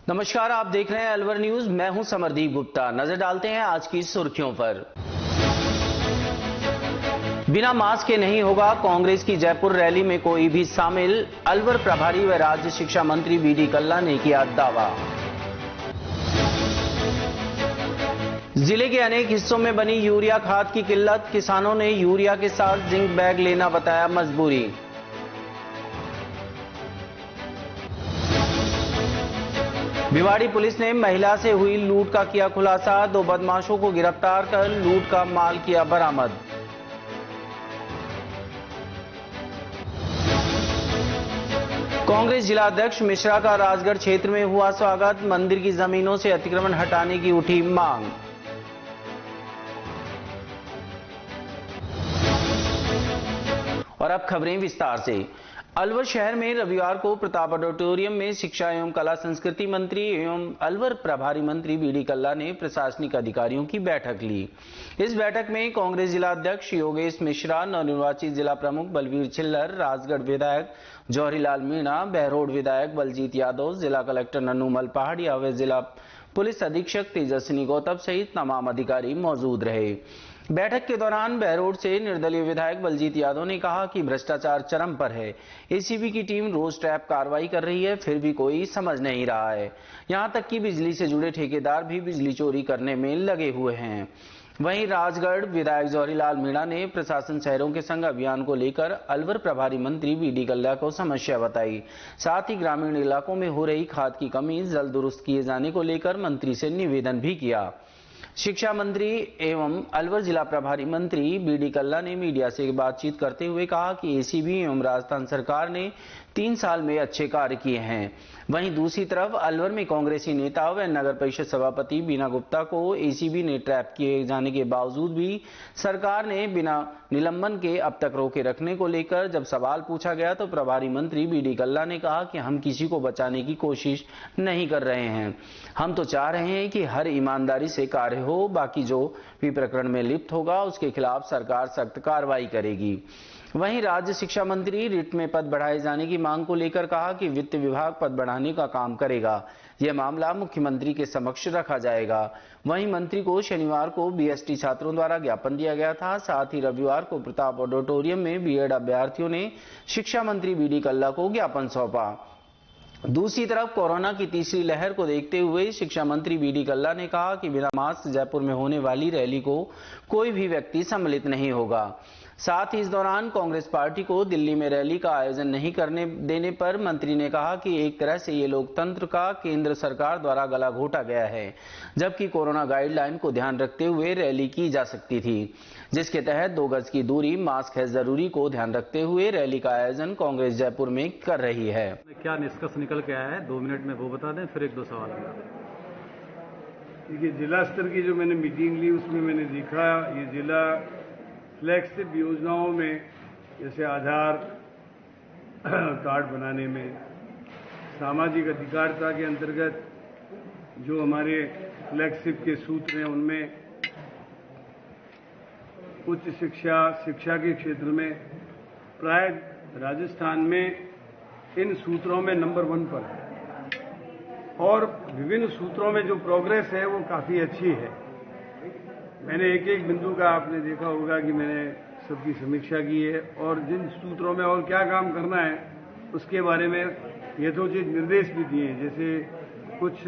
नमस्कार, आप देख रहे हैं अलवर न्यूज। मैं हूं समरदीप गुप्ता। नजर डालते हैं आज की सुर्खियों पर। बिना मास्क के नहीं होगा कांग्रेस की जयपुर रैली में कोई भी शामिल, अलवर प्रभारी व राज्य शिक्षा मंत्री बीडी कल्ला ने किया दावा। जिले के अनेक हिस्सों में बनी यूरिया खाद की किल्लत, किसानों ने यूरिया के साथ जिंक बैग लेना बताया मजबूरी। भिवाड़ी पुलिस ने महिला से हुई लूट का किया खुलासा, 2 बदमाशों को गिरफ्तार कर लूट का माल किया बरामद। कांग्रेस जिलाध्यक्ष मिश्रा का राजगढ़ क्षेत्र में हुआ स्वागत, मंदिर की जमीनों से अतिक्रमण हटाने की उठी मांग। और अब खबरें विस्तार से। अलवर शहर में रविवार को प्रताप ऑडिटोरियम में शिक्षा एवं कला संस्कृति मंत्री एवं अलवर प्रभारी मंत्री बीडी कल्ला ने प्रशासनिक अधिकारियों की बैठक ली। इस बैठक में कांग्रेस जिलाध्यक्ष योगेश मिश्रा, नवनिर्वाचित जिला प्रमुख बलवीर छिल्लर, राजगढ़ विधायक जौहरीलाल मीणा, बहरोड विधायक बलजीत यादव, जिला कलेक्टर नन्नूमल पहाड़िया व जिला पुलिस अधीक्षक तेजस्विनी गौतम सहित तमाम अधिकारी मौजूद रहे। बैठक के दौरान बहरोड से निर्दलीय विधायक बलजीत यादव ने कहा कि भ्रष्टाचार चरम पर है। एसीबी की टीम रोज ट्रैप कार्रवाई कर रही है, फिर भी कोई समझ नहीं रहा है। यहां तक कि बिजली से जुड़े ठेकेदार भी बिजली चोरी करने में लगे हुए हैं। वहीं राजगढ़ विधायक जौहरीलाल मीणा ने प्रशासन शहरों के संग अभियान को लेकर अलवर प्रभारी मंत्री बीडी कल्ला को समस्या बताई। साथ ही ग्रामीण इलाकों में हो रही खाद की कमी जल्द दुरुस्त किए जाने को लेकर मंत्री से निवेदन भी किया। शिक्षा मंत्री एवं अलवर जिला प्रभारी मंत्री बीडी कल्ला ने मीडिया से बातचीत करते हुए कहा कि एसीबी एवं राजस्थान सरकार ने 3 साल में अच्छे कार्य किए हैं। वहीं दूसरी तरफ अलवर में कांग्रेसी नेता व नगर परिषद सभापति बीना गुप्ता को एसीबी ने ट्रैप किए जाने के बावजूद भी सरकार ने बिना निलंबन के अब तक रोके रखने को लेकर जब सवाल पूछा गया तो प्रभारी मंत्री बीडी कल्ला ने कहा कि हम किसी को बचाने की कोशिश नहीं कर रहे हैं। हम तो चाह रहे हैं कि हर ईमानदारी से कार्य हो, बाकी जो भी प्रकरण में लिप्त होगा उसके खिलाफ सरकार सख्त कार्रवाई करेगी। वहीं राज्य शिक्षा मंत्री रिट में पद बढ़ाए जाने की मांग को लेकर कहा कि वित्त विभाग पद बढ़ाने का काम करेगा। यह मामला मुख्यमंत्री के समक्ष रखा जाएगा। वहीं मंत्री को शनिवार को बीएसटी छात्रों द्वारा ज्ञापन दिया गया था। साथ ही रविवार को प्रताप ऑडिटोरियम में बीएड अभ्यर्थियों ने शिक्षा मंत्री बीडी कल्ला को ज्ञापन सौंपा। दूसरी तरफ कोरोना की तीसरी लहर को देखते हुए शिक्षा मंत्री बीडी कल्ला ने कहा कि बिना मास्क जयपुर में होने वाली रैली को कोई भी व्यक्ति सम्मिलित नहीं होगा। साथ ही इस दौरान कांग्रेस पार्टी को दिल्ली में रैली का आयोजन नहीं करने देने पर मंत्री ने कहा कि एक तरह से ये लोकतंत्र का केंद्र सरकार द्वारा गला घोटा गया है, जबकि कोरोना गाइडलाइन को ध्यान रखते हुए रैली की जा सकती थी, जिसके तहत 2 गज की दूरी, मास्क है जरूरी को ध्यान रखते हुए रैली का आयोजन कांग्रेस जयपुर में कर रही है। क्या निष्कर्ष निकल के आया है 2 मिनट में वो बता दें, फिर 1-2 सवाल बता दें। देखिए, जिला स्तर की जो मैंने मीटिंग ली उसमें मैंने देखा ये जिला फ्लैगशिप योजनाओं में जैसे आधार कार्ड बनाने में, सामाजिक अधिकारिता के अंतर्गत जो हमारे फ्लैगशिप के सूत्र हैं उनमें उच्च शिक्षा के क्षेत्र में प्राय राजस्थान में इन सूत्रों में नंबर 1 पर है और विभिन्न सूत्रों में जो प्रोग्रेस है वो काफी अच्छी है। मैंने एक बिंदु का आपने देखा होगा कि मैंने सबकी समीक्षा की है और जिन सूत्रों में और क्या काम करना है उसके बारे में यथोचित निर्देश भी दिए हैं। जैसे कुछ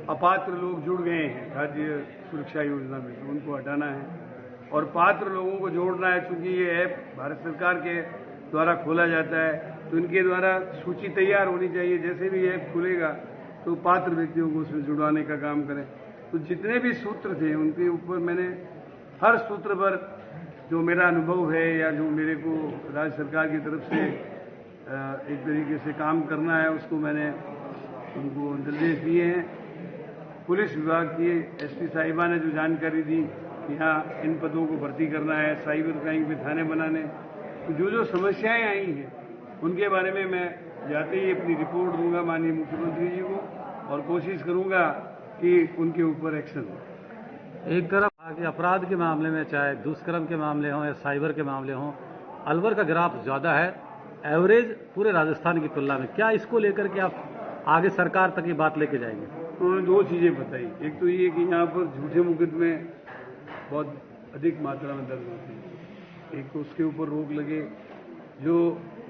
अपात्र लोग जुड़ गए हैं खाद्य सुरक्षा योजना में, तो उनको हटाना है और पात्र लोगों को जोड़ना है। चूंकि ये ऐप भारत सरकार के द्वारा खोला जाता है तो इनके द्वारा सूची तैयार होनी चाहिए। जैसे भी ऐप खुलेगा तो पात्र व्यक्तियों को उसमें जुड़वाने का काम करें। तो जितने भी सूत्र थे उनके ऊपर मैंने हर सूत्र पर जो मेरा अनुभव है या जो मेरे को राज्य सरकार की तरफ से एक तरीके से काम करना है उसको मैंने उनको निर्देश दिए हैं। पुलिस विभाग की एसपी साहिबा ने जो जानकारी दी कि हाँ इन पदों को भर्ती करना है, साइबर क्राइम पे थाने बनाने, तो जो समस्याएं आई हैं उनके बारे में मैं जाते ही अपनी रिपोर्ट दूंगा माननीय मुख्यमंत्री जी को और कोशिश करूंगा कि उनके ऊपर एक्शन हो। एक तरफ आगे अपराध के मामले में, चाहे दुष्कर्म के मामले हों या साइबर के मामले हों, अलवर का ग्राफ ज्यादा है एवरेज पूरे राजस्थान की तुलना में। क्या इसको लेकर के आप आगे सरकार तक ये बात लेके जाएंगे? उन्होंने दो चीजें बताई। एक तो ये कि यहाँ पर झूठे मुकदमे बहुत अधिक मात्रा में दर्ज होते हैं, एक तो उसके ऊपर रोक लगे, जो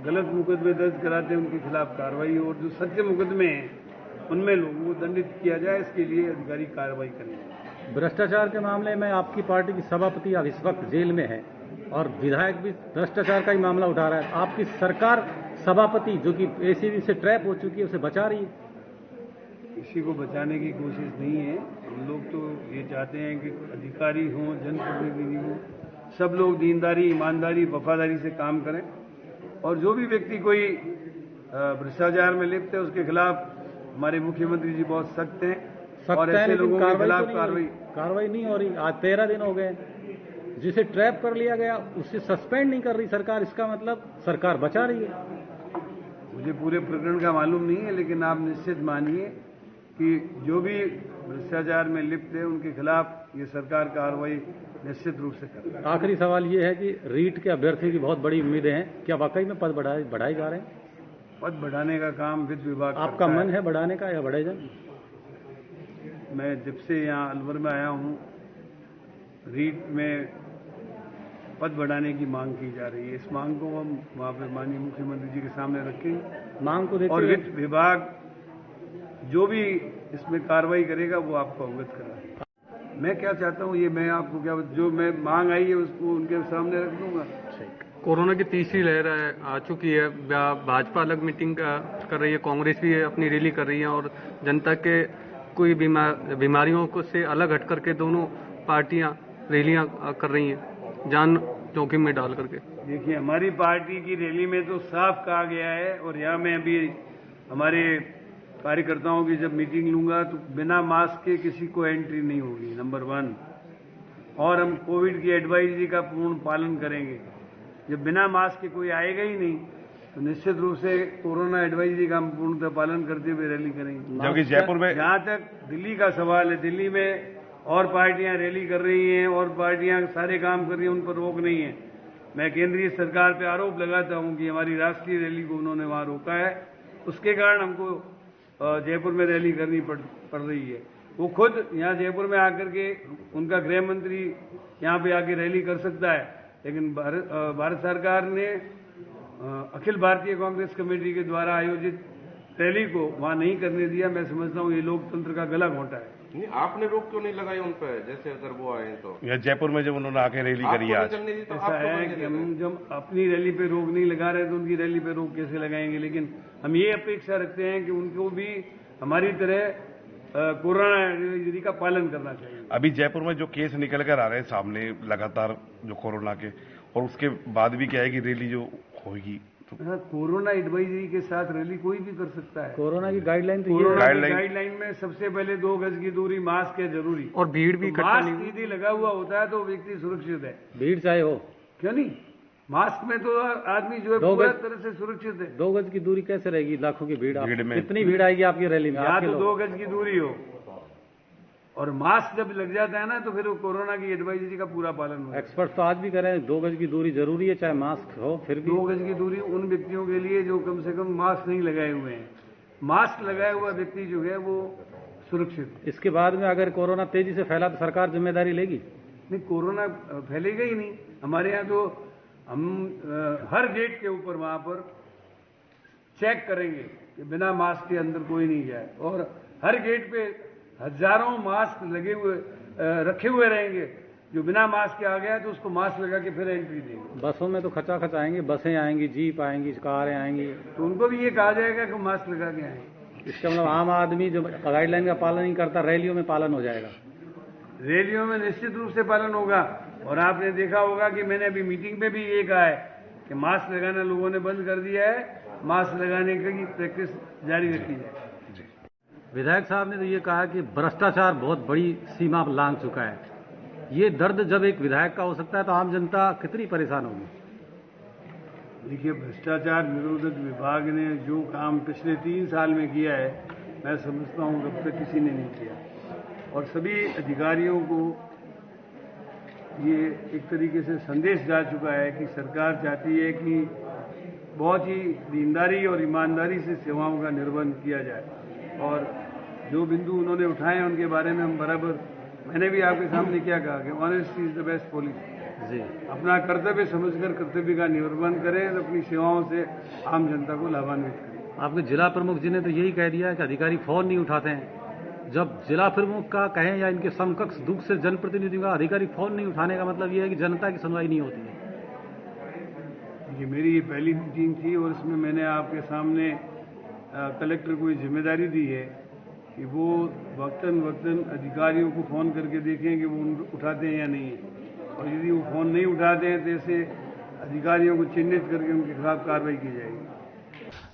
गलत मुकदमे दर्ज कराते हैं उनके खिलाफ कार्रवाई, और जो सच्चे मुकदमे हैं उनमें लोगों को दंडित किया जाए, इसके लिए अधिकारी कार्रवाई करें। भ्रष्टाचार के मामले में आपकी पार्टी की सभापति अब इस वक्त जेल में है और विधायक भी भ्रष्टाचार का ही मामला उठा रहा है। आपकी सरकार सभापति जो कि एसीबी से ट्रैप हो चुकी है उसे बचा रही है? किसी को बचाने की कोशिश नहीं है। हम लोग तो ये चाहते हैं कि अधिकारी हों, जनप्रतिनिधि हों, सब लोग दीनदारी, ईमानदारी, वफादारी से काम करें, और जो भी व्यक्ति कोई भ्रष्टाचार में लिप्त है उसके खिलाफ हमारे मुख्यमंत्री जी बहुत सख्त हैं, और ऐसे लोगों के खिलाफ कार्रवाई नहीं हो रही। आज 13 दिन हो गए, जिसे ट्रैप कर लिया गया उसे सस्पेंड नहीं कर रही सरकार। इसका मतलब सरकार बचा रही है। मुझे पूरे प्रकरण का मालूम नहीं है, लेकिन आप निश्चित मानिए कि जो भी भ्रष्टाचार में लिप्त है उनके खिलाफ ये सरकार कार्रवाई निश्चित रूप से करेगी। आखिरी सवाल ये है कि रीट के अभ्यर्थी की बहुत बड़ी उम्मीदें हैं, क्या वाकई में पद बढ़ाए जा रहे हैं? पद बढ़ाने का काम वित्त विभाग आपका मन है बढ़ाने का या बढ़े जाए? मैं जब से यहाँ अलवर में आया हूँ, रीट में पद बढ़ाने की मांग की जा रही है। इस मांग को हम वहाँ पे माननीय मुख्यमंत्री जी के सामने रखेंगे, मांग को देखते और वित्त विभाग जो भी इसमें कार्रवाई करेगा वो आपको अवगत कराएगा। मैं क्या चाहता हूँ, ये मैं आपको क्या, जो मैं मांग आई है उसको उनके सामने रख दूंगा। कोरोना की तीसरी लहर आ चुकी है, भाजपा अलग मीटिंग कर रही है, कांग्रेस भी अपनी रैली कर रही है, और जनता के कोई बीमारियों को से अलग हट करके दोनों पार्टियां रैलियां कर रही हैं, जान जोखिम में डाल करके। देखिए, हमारी पार्टी की रैली में तो साफ कहा गया है, और यहाँ मैं अभी हमारे कार्यकर्ताओं की जब मीटिंग लूंगा तो बिना मास्क के किसी को एंट्री नहीं होगी, नंबर 1। और हम कोविड की एडवाइजरी का पूर्ण पालन करेंगे। जब बिना मास्क के कोई आएगा ही नहीं तो निश्चित रूप से कोरोना एडवाइजरी का हम पूर्णतः पालन करते हुए रैली करेंगे। जबकि जयपुर में, जहां तक दिल्ली का सवाल है, दिल्ली में और पार्टियां रैली कर रही हैं और पार्टियां सारे काम कर रही हैं, उन पर रोक नहीं है। मैं केंद्रीय सरकार पे आरोप लगाता हूं कि हमारी राष्ट्रीय रैली को उन्होंने वहां रोका है, उसके कारण हमको जयपुर में रैली करनी पड़ रही है। वो खुद यहाँ जयपुर में आकर के, उनका गृह मंत्री यहाँ पे आके रैली कर सकता है, लेकिन भारत सरकार ने अखिल भारतीय कांग्रेस कमेटी के द्वारा आयोजित रैली को वहां नहीं करने दिया। मैं समझता हूं ये लोकतंत्र का गला घोंटा है। नहीं, आपने रोक क्यों नहीं लगाई उन पर? जैसे अगर वो आए तो यह जयपुर में जब उन्होंने आके रैली करी आज, ऐसा है कि हम जब अपनी रैली पे रोक नहीं लगा रहे तो उनकी रैली पे रोक कैसे लगाएंगे? लेकिन हम ये अपेक्षा रखते हैं कि उनको भी हमारी तरह कोरोना एडवाइजरी का पालन करना चाहिए। अभी जयपुर में जो केस निकल कर आ रहे हैं सामने लगातार, जो कोरोना के, और उसके बाद भी क्या है कि रैली जो होगी तो कोरोना एडवाइजरी के साथ रैली कोई भी कर सकता है। कोरोना की गाइडलाइन तो कोरोना की गाइडलाइन में सबसे पहले 2 गज की दूरी, मास्क है जरूरी, और भीड़ भी तो मास्क यदि लगा हुआ होता है तो व्यक्ति सुरक्षित है। भीड़ चाहे हो, क्यों नहीं? मास्क में तो आदमी जो है पूरी तरह से सुरक्षित है। 2 गज की दूरी कैसे रहेगी? लाखों की भीड़ में कितनी भीड़ आएगी आपकी रैली में? या तो 2 गज की दूरी हो, और मास्क जब लग जाता है ना तो फिर वो कोरोना की एडवाइजरी का पूरा पालन हो। एक्सपर्ट तो आज भी कह रहे हैं 2 गज की दूरी जरूरी है, चाहे मास्क हो। फिर भी 2 गज की दूरी उन व्यक्तियों के लिए जो कम से कम मास्क नहीं लगाए हुए हैं। मास्क लगाया हुआ व्यक्ति जो है वो सुरक्षित। इसके बाद में अगर कोरोना तेजी से फैला तो सरकार जिम्मेदारी लेगी? नहीं, कोरोना फैलेगा ही नहीं। हमारे यहाँ तो हम हर गेट के ऊपर वहां पर चेक करेंगे कि बिना मास्क के अंदर कोई नहीं जाए, और हर गेट पे हजारों मास्क लगे हुए रखे हुए रहेंगे। जो बिना मास्क के आ गया तो उसको मास्क लगा के फिर एंट्री देंगे। बसों में तो खचाखच आएंगी, बसें आएंगी, जीप आएंगी, कारें आएंगी, तो उनको भी ये कहा जाएगा कि मास्क लगा के आए। इसका मतलब आम आदमी जो गाइडलाइन का पालन नहीं करता, रैलियों में पालन हो जाएगा? रैलियों में निश्चित रूप से पालन होगा। और आपने देखा होगा कि मैंने अभी मीटिंग में भी ये कहा है कि मास्क लगाना लोगों ने बंद कर दिया है, मास्क लगाने की प्रैक्टिस जारी रखी जाए। विधायक साहब ने तो ये कहा कि भ्रष्टाचार बहुत बड़ी सीमा लांघ चुका है। ये दर्द जब एक विधायक का हो सकता है तो आम जनता कितनी परेशान होगी? देखिए, भ्रष्टाचार निरोधक विभाग ने जो काम पिछले 3 साल में किया है, मैं समझता हूं अब तक किसी ने नहीं किया। और सभी अधिकारियों को ये एक तरीके से संदेश जा चुका है कि सरकार चाहती है कि बहुत ही ईमानदारी और ईमानदारी से सेवाओं का निर्वहन किया जाए। और जो बिंदु उन्होंने उठाए हैं उनके बारे में हम बराबर, मैंने भी आपके सामने क्या कहा कि honesty is the best policy जी। अपना कर्तव्य समझकर कर्तव्य का निर्वहन करें और अपनी सेवाओं से आम जनता को लाभान्वित करें। आपके जिला प्रमुख जी ने तो यही कह दिया है कि अधिकारी फोन नहीं उठाते हैं। जब जिला प्रमुख का कहें या इनके समकक्ष दुख से जनप्रतिनिधियों का अधिकारी फोन नहीं उठाने का मतलब यह है कि जनता की सुनवाई नहीं होती है। ये मेरी ये पहली मीटिंग थी और इसमें मैंने आपके सामने कलेक्टर को ये जिम्मेदारी दी है कि वो वक्तन अधिकारियों को फोन करके देखें कि वो उठाते हैं या नहीं, और यदि वो फोन नहीं उठाते हैं तो ऐसे अधिकारियों को चिन्हित करके उनके खिलाफ कार्रवाई की जाएगी।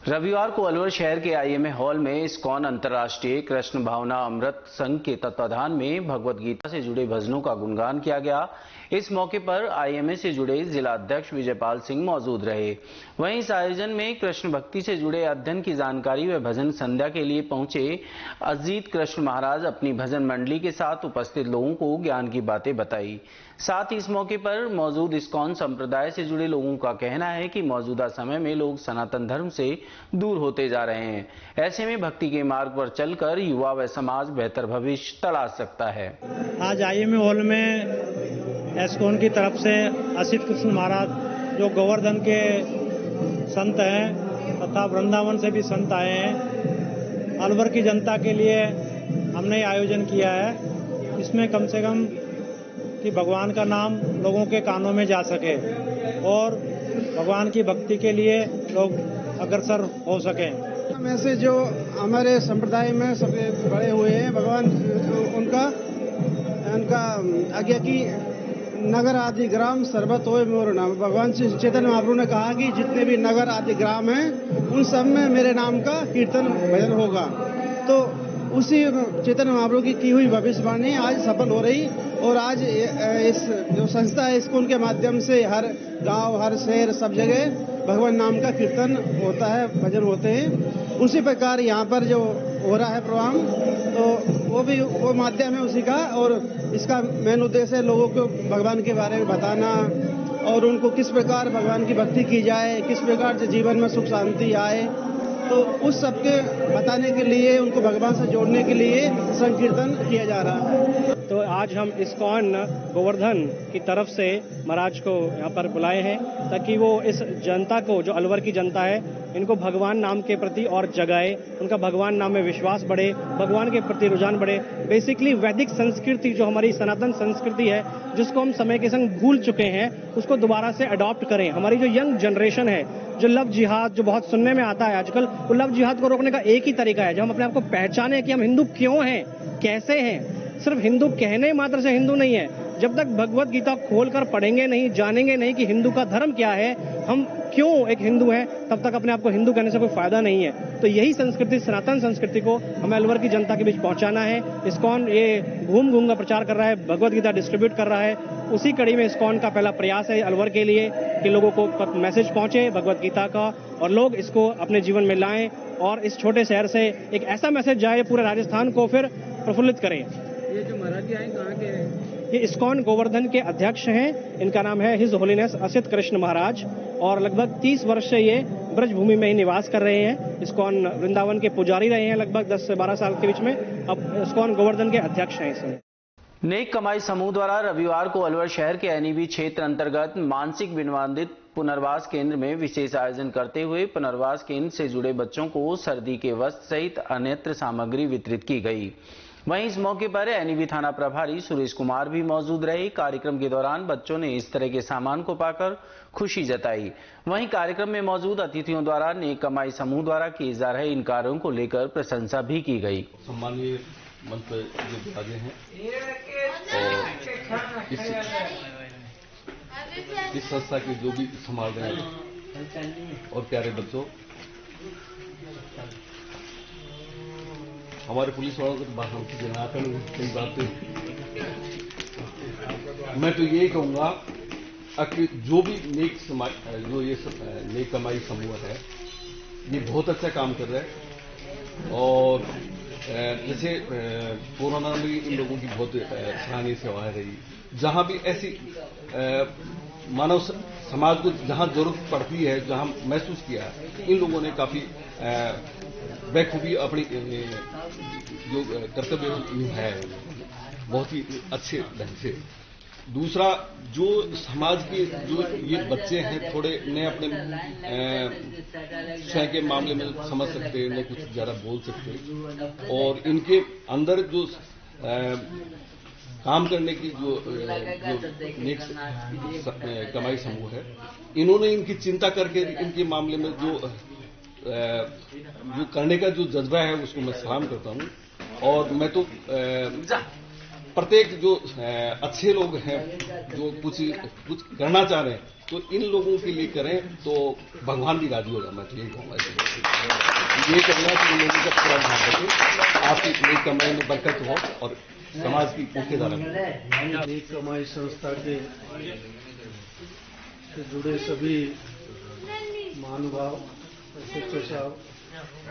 रविवार को अलवर शहर के आईएमए हॉल में इस्कॉन अंतर्राष्ट्रीय कृष्ण भावना अमृत संघ के तत्वाधान में भगवत गीता से जुड़े भजनों का गुणगान किया गया। इस मौके पर आईएमए से जुड़े जिला अध्यक्ष विजयपाल सिंह मौजूद रहे। वहीं इस आयोजन में कृष्ण भक्ति से जुड़े अध्ययन की जानकारी व भजन संध्या के लिए पहुंचे अजीत कृष्ण महाराज अपनी भजन मंडली के साथ उपस्थित लोगों को ज्ञान की बातें बताई। साथ ही इस मौके पर मौजूद इस्कॉन संप्रदाय से जुड़े लोगों का कहना है कि मौजूदा समय में लोग सनातन धर्म से दूर होते जा रहे हैं। ऐसे में भक्ति के मार्ग पर चलकर युवा व समाज बेहतर भविष्य तलाश सकता है। आज आईएमए हॉल में इस्कॉन की तरफ से असित कृष्ण महाराज जो गोवर्धन के संत हैं तथा वृंदावन से भी संत आए हैं, अलवर की जनता के लिए हमने आयोजन किया है। इसमें कम से कम कि भगवान का नाम लोगों के कानों में जा सके और भगवान की भक्ति के लिए लोग अग्रसर हो सकें। में से जो हमारे संप्रदाय में सबसे बड़े हुए हैं भगवान उनका आज्ञा की नगर आदि ग्राम सर्वत होए मोर नाम। भगवान श्री चैतन्य महाप्रभु ने कहा कि जितने भी नगर आदि ग्राम हैं उन सब में मेरे नाम का कीर्तन भजन होगा। तो उसी चैतन्य महाप्रभु की हुई भविष्यवाणी आज सफल हो रही और आज इस जो संस्था है इस्कॉन के माध्यम से हर गांव हर शहर सब जगह भगवान नाम का कीर्तन होता है, भजन होते हैं। उसी प्रकार यहाँ पर जो हो रहा है प्रोग्राम तो वो माध्यम है उसी का, और इसका मेन उद्देश्य है लोगों को भगवान के बारे में बताना और उनको किस प्रकार भगवान की भक्ति की जाए, किस प्रकार से जीवन में सुख शांति आए, तो उस सबके बताने के लिए उनको भगवान से जोड़ने के लिए संकीर्तन किया जा रहा है। तो आज हम इस्कॉन गोवर्धन की तरफ से महाराज को यहाँ पर बुलाए हैं ताकि वो इस जनता को, जो अलवर की जनता है, इनको भगवान नाम के प्रति और जगाए, उनका भगवान नाम में विश्वास बढ़े, भगवान के प्रति रुझान बढ़े। बेसिकली वैदिक संस्कृति जो हमारी सनातन संस्कृति है जिसको हम समय के संग भूल चुके हैं उसको दोबारा से अडॉप्ट करें। हमारी जो यंग जनरेशन है, जो लव जिहाद जो बहुत सुनने में आता है आजकल, वो लव जिहाद को रोकने का एक ही तरीका है, जब हम अपने आप को पहचाने कि हम हिंदू क्यों हैं, कैसे हैं। सिर्फ हिंदू कहने मात्र से हिंदू नहीं है। जब तक भगवत गीता खोलकर पढ़ेंगे नहीं, जानेंगे नहीं कि हिंदू का धर्म क्या है, हम क्यों एक हिंदू हैं, तब तक अपने आप को हिंदू कहने से कोई फायदा नहीं है। तो यही संस्कृति, सनातन संस्कृति को हमें अलवर की जनता के बीच पहुंचाना है। इस्कॉन ये घूम घूम का प्रचार कर रहा है, भगवत गीता डिस्ट्रीब्यूट कर रहा है। उसी कड़ी में इस्कॉन का पहला प्रयास है अलवर के लिए कि लोगों को मैसेज पहुंचे भगवत गीता का और लोग इसको अपने जीवन में लाएं और इस छोटे शहर से एक ऐसा मैसेज जाए पूरे राजस्थान को फिर प्रफुल्लित करें। ये जो महाराज जी आए कहाँ के हैं? ये इस्कॉन गोवर्धन के अध्यक्ष हैं। इनका नाम है हिज होलीनेस असित कृष्ण महाराज और लगभग 30 वर्ष से ये ब्रजभूमि में ही निवास कर रहे हैं। इस्कॉन वृंदावन के पुजारी रहे हैं लगभग 10 से 12 साल के बीच में। अब इस्कॉन गोवर्धन के अध्यक्ष हैं इसमें। नेक कमाई समूह द्वारा रविवार को अलवर शहर के एनईबी क्षेत्र अंतर्गत मानसिक विनिर्माणित पुनर्वास केंद्र में विशेष आयोजन करते हुए पुनर्वास केंद्र से जुड़े बच्चों को सर्दी के वस्त्र सहित अन्यत्र सामग्री वितरित की गई। वहीं इस मौके पर एनईबी थाना प्रभारी सुरेश कुमार भी मौजूद रहे। कार्यक्रम के दौरान बच्चों ने इस तरह के सामान को पाकर खुशी जताई। वहीं कार्यक्रम में मौजूद अतिथियों द्वारा नेक कमाई समूह द्वारा किए जा रहे इन कार्यों को लेकर प्रशंसा भी की गई। सम्मानीय मंत्री जो विराजे हैं और इस संस्था के जो भी संभाल रहे हैं और प्यारे बच्चों, हमारे पुलिस वालों को तो बात हमसे जनाता नहीं, कई बातें मैं तो यही कहूंगा कि जो भी जो ये नेक कमाई समूह है ये बहुत अच्छा काम कर रहा है और जैसे कोरोना में इन लोगों की बहुत सराहनीय सेवाएं रही। जहां भी ऐसी मानव समाज को जहां जरूरत पड़ती है, जहां महसूस किया, इन लोगों ने काफी बखूबी अपनी जो कर्तव्य निभाया है बहुत ही अच्छे ढंग से। दूसरा, जो समाज के जो ये बच्चे हैं थोड़े न अपने स्वयं के मामले में समझ सकते, न कुछ ज्यादा बोल सकते, और इनके अंदर जो काम करने की जो नेक कमाई समूह है, इन्होंने इनकी चिंता करके इनके मामले में जो करने का जो जज्बा है उसको मैं सलाम करता हूं। और मैं तो प्रत्येक जो अच्छे लोग हैं जो कुछ करना चाह रहे हैं तो इन लोगों के लिए करें तो भगवान भी राजी होगा। मैं तो यही कहूंगा, ये करना कि इन लोगों का पूरा ध्यान रखें, आपकी नेक कमाई में बरकत हो और समाज की मुख्यधारा में। नेक कमाई संस्था के से जुड़े सभी महानुभाव, अध्यक्ष साहब,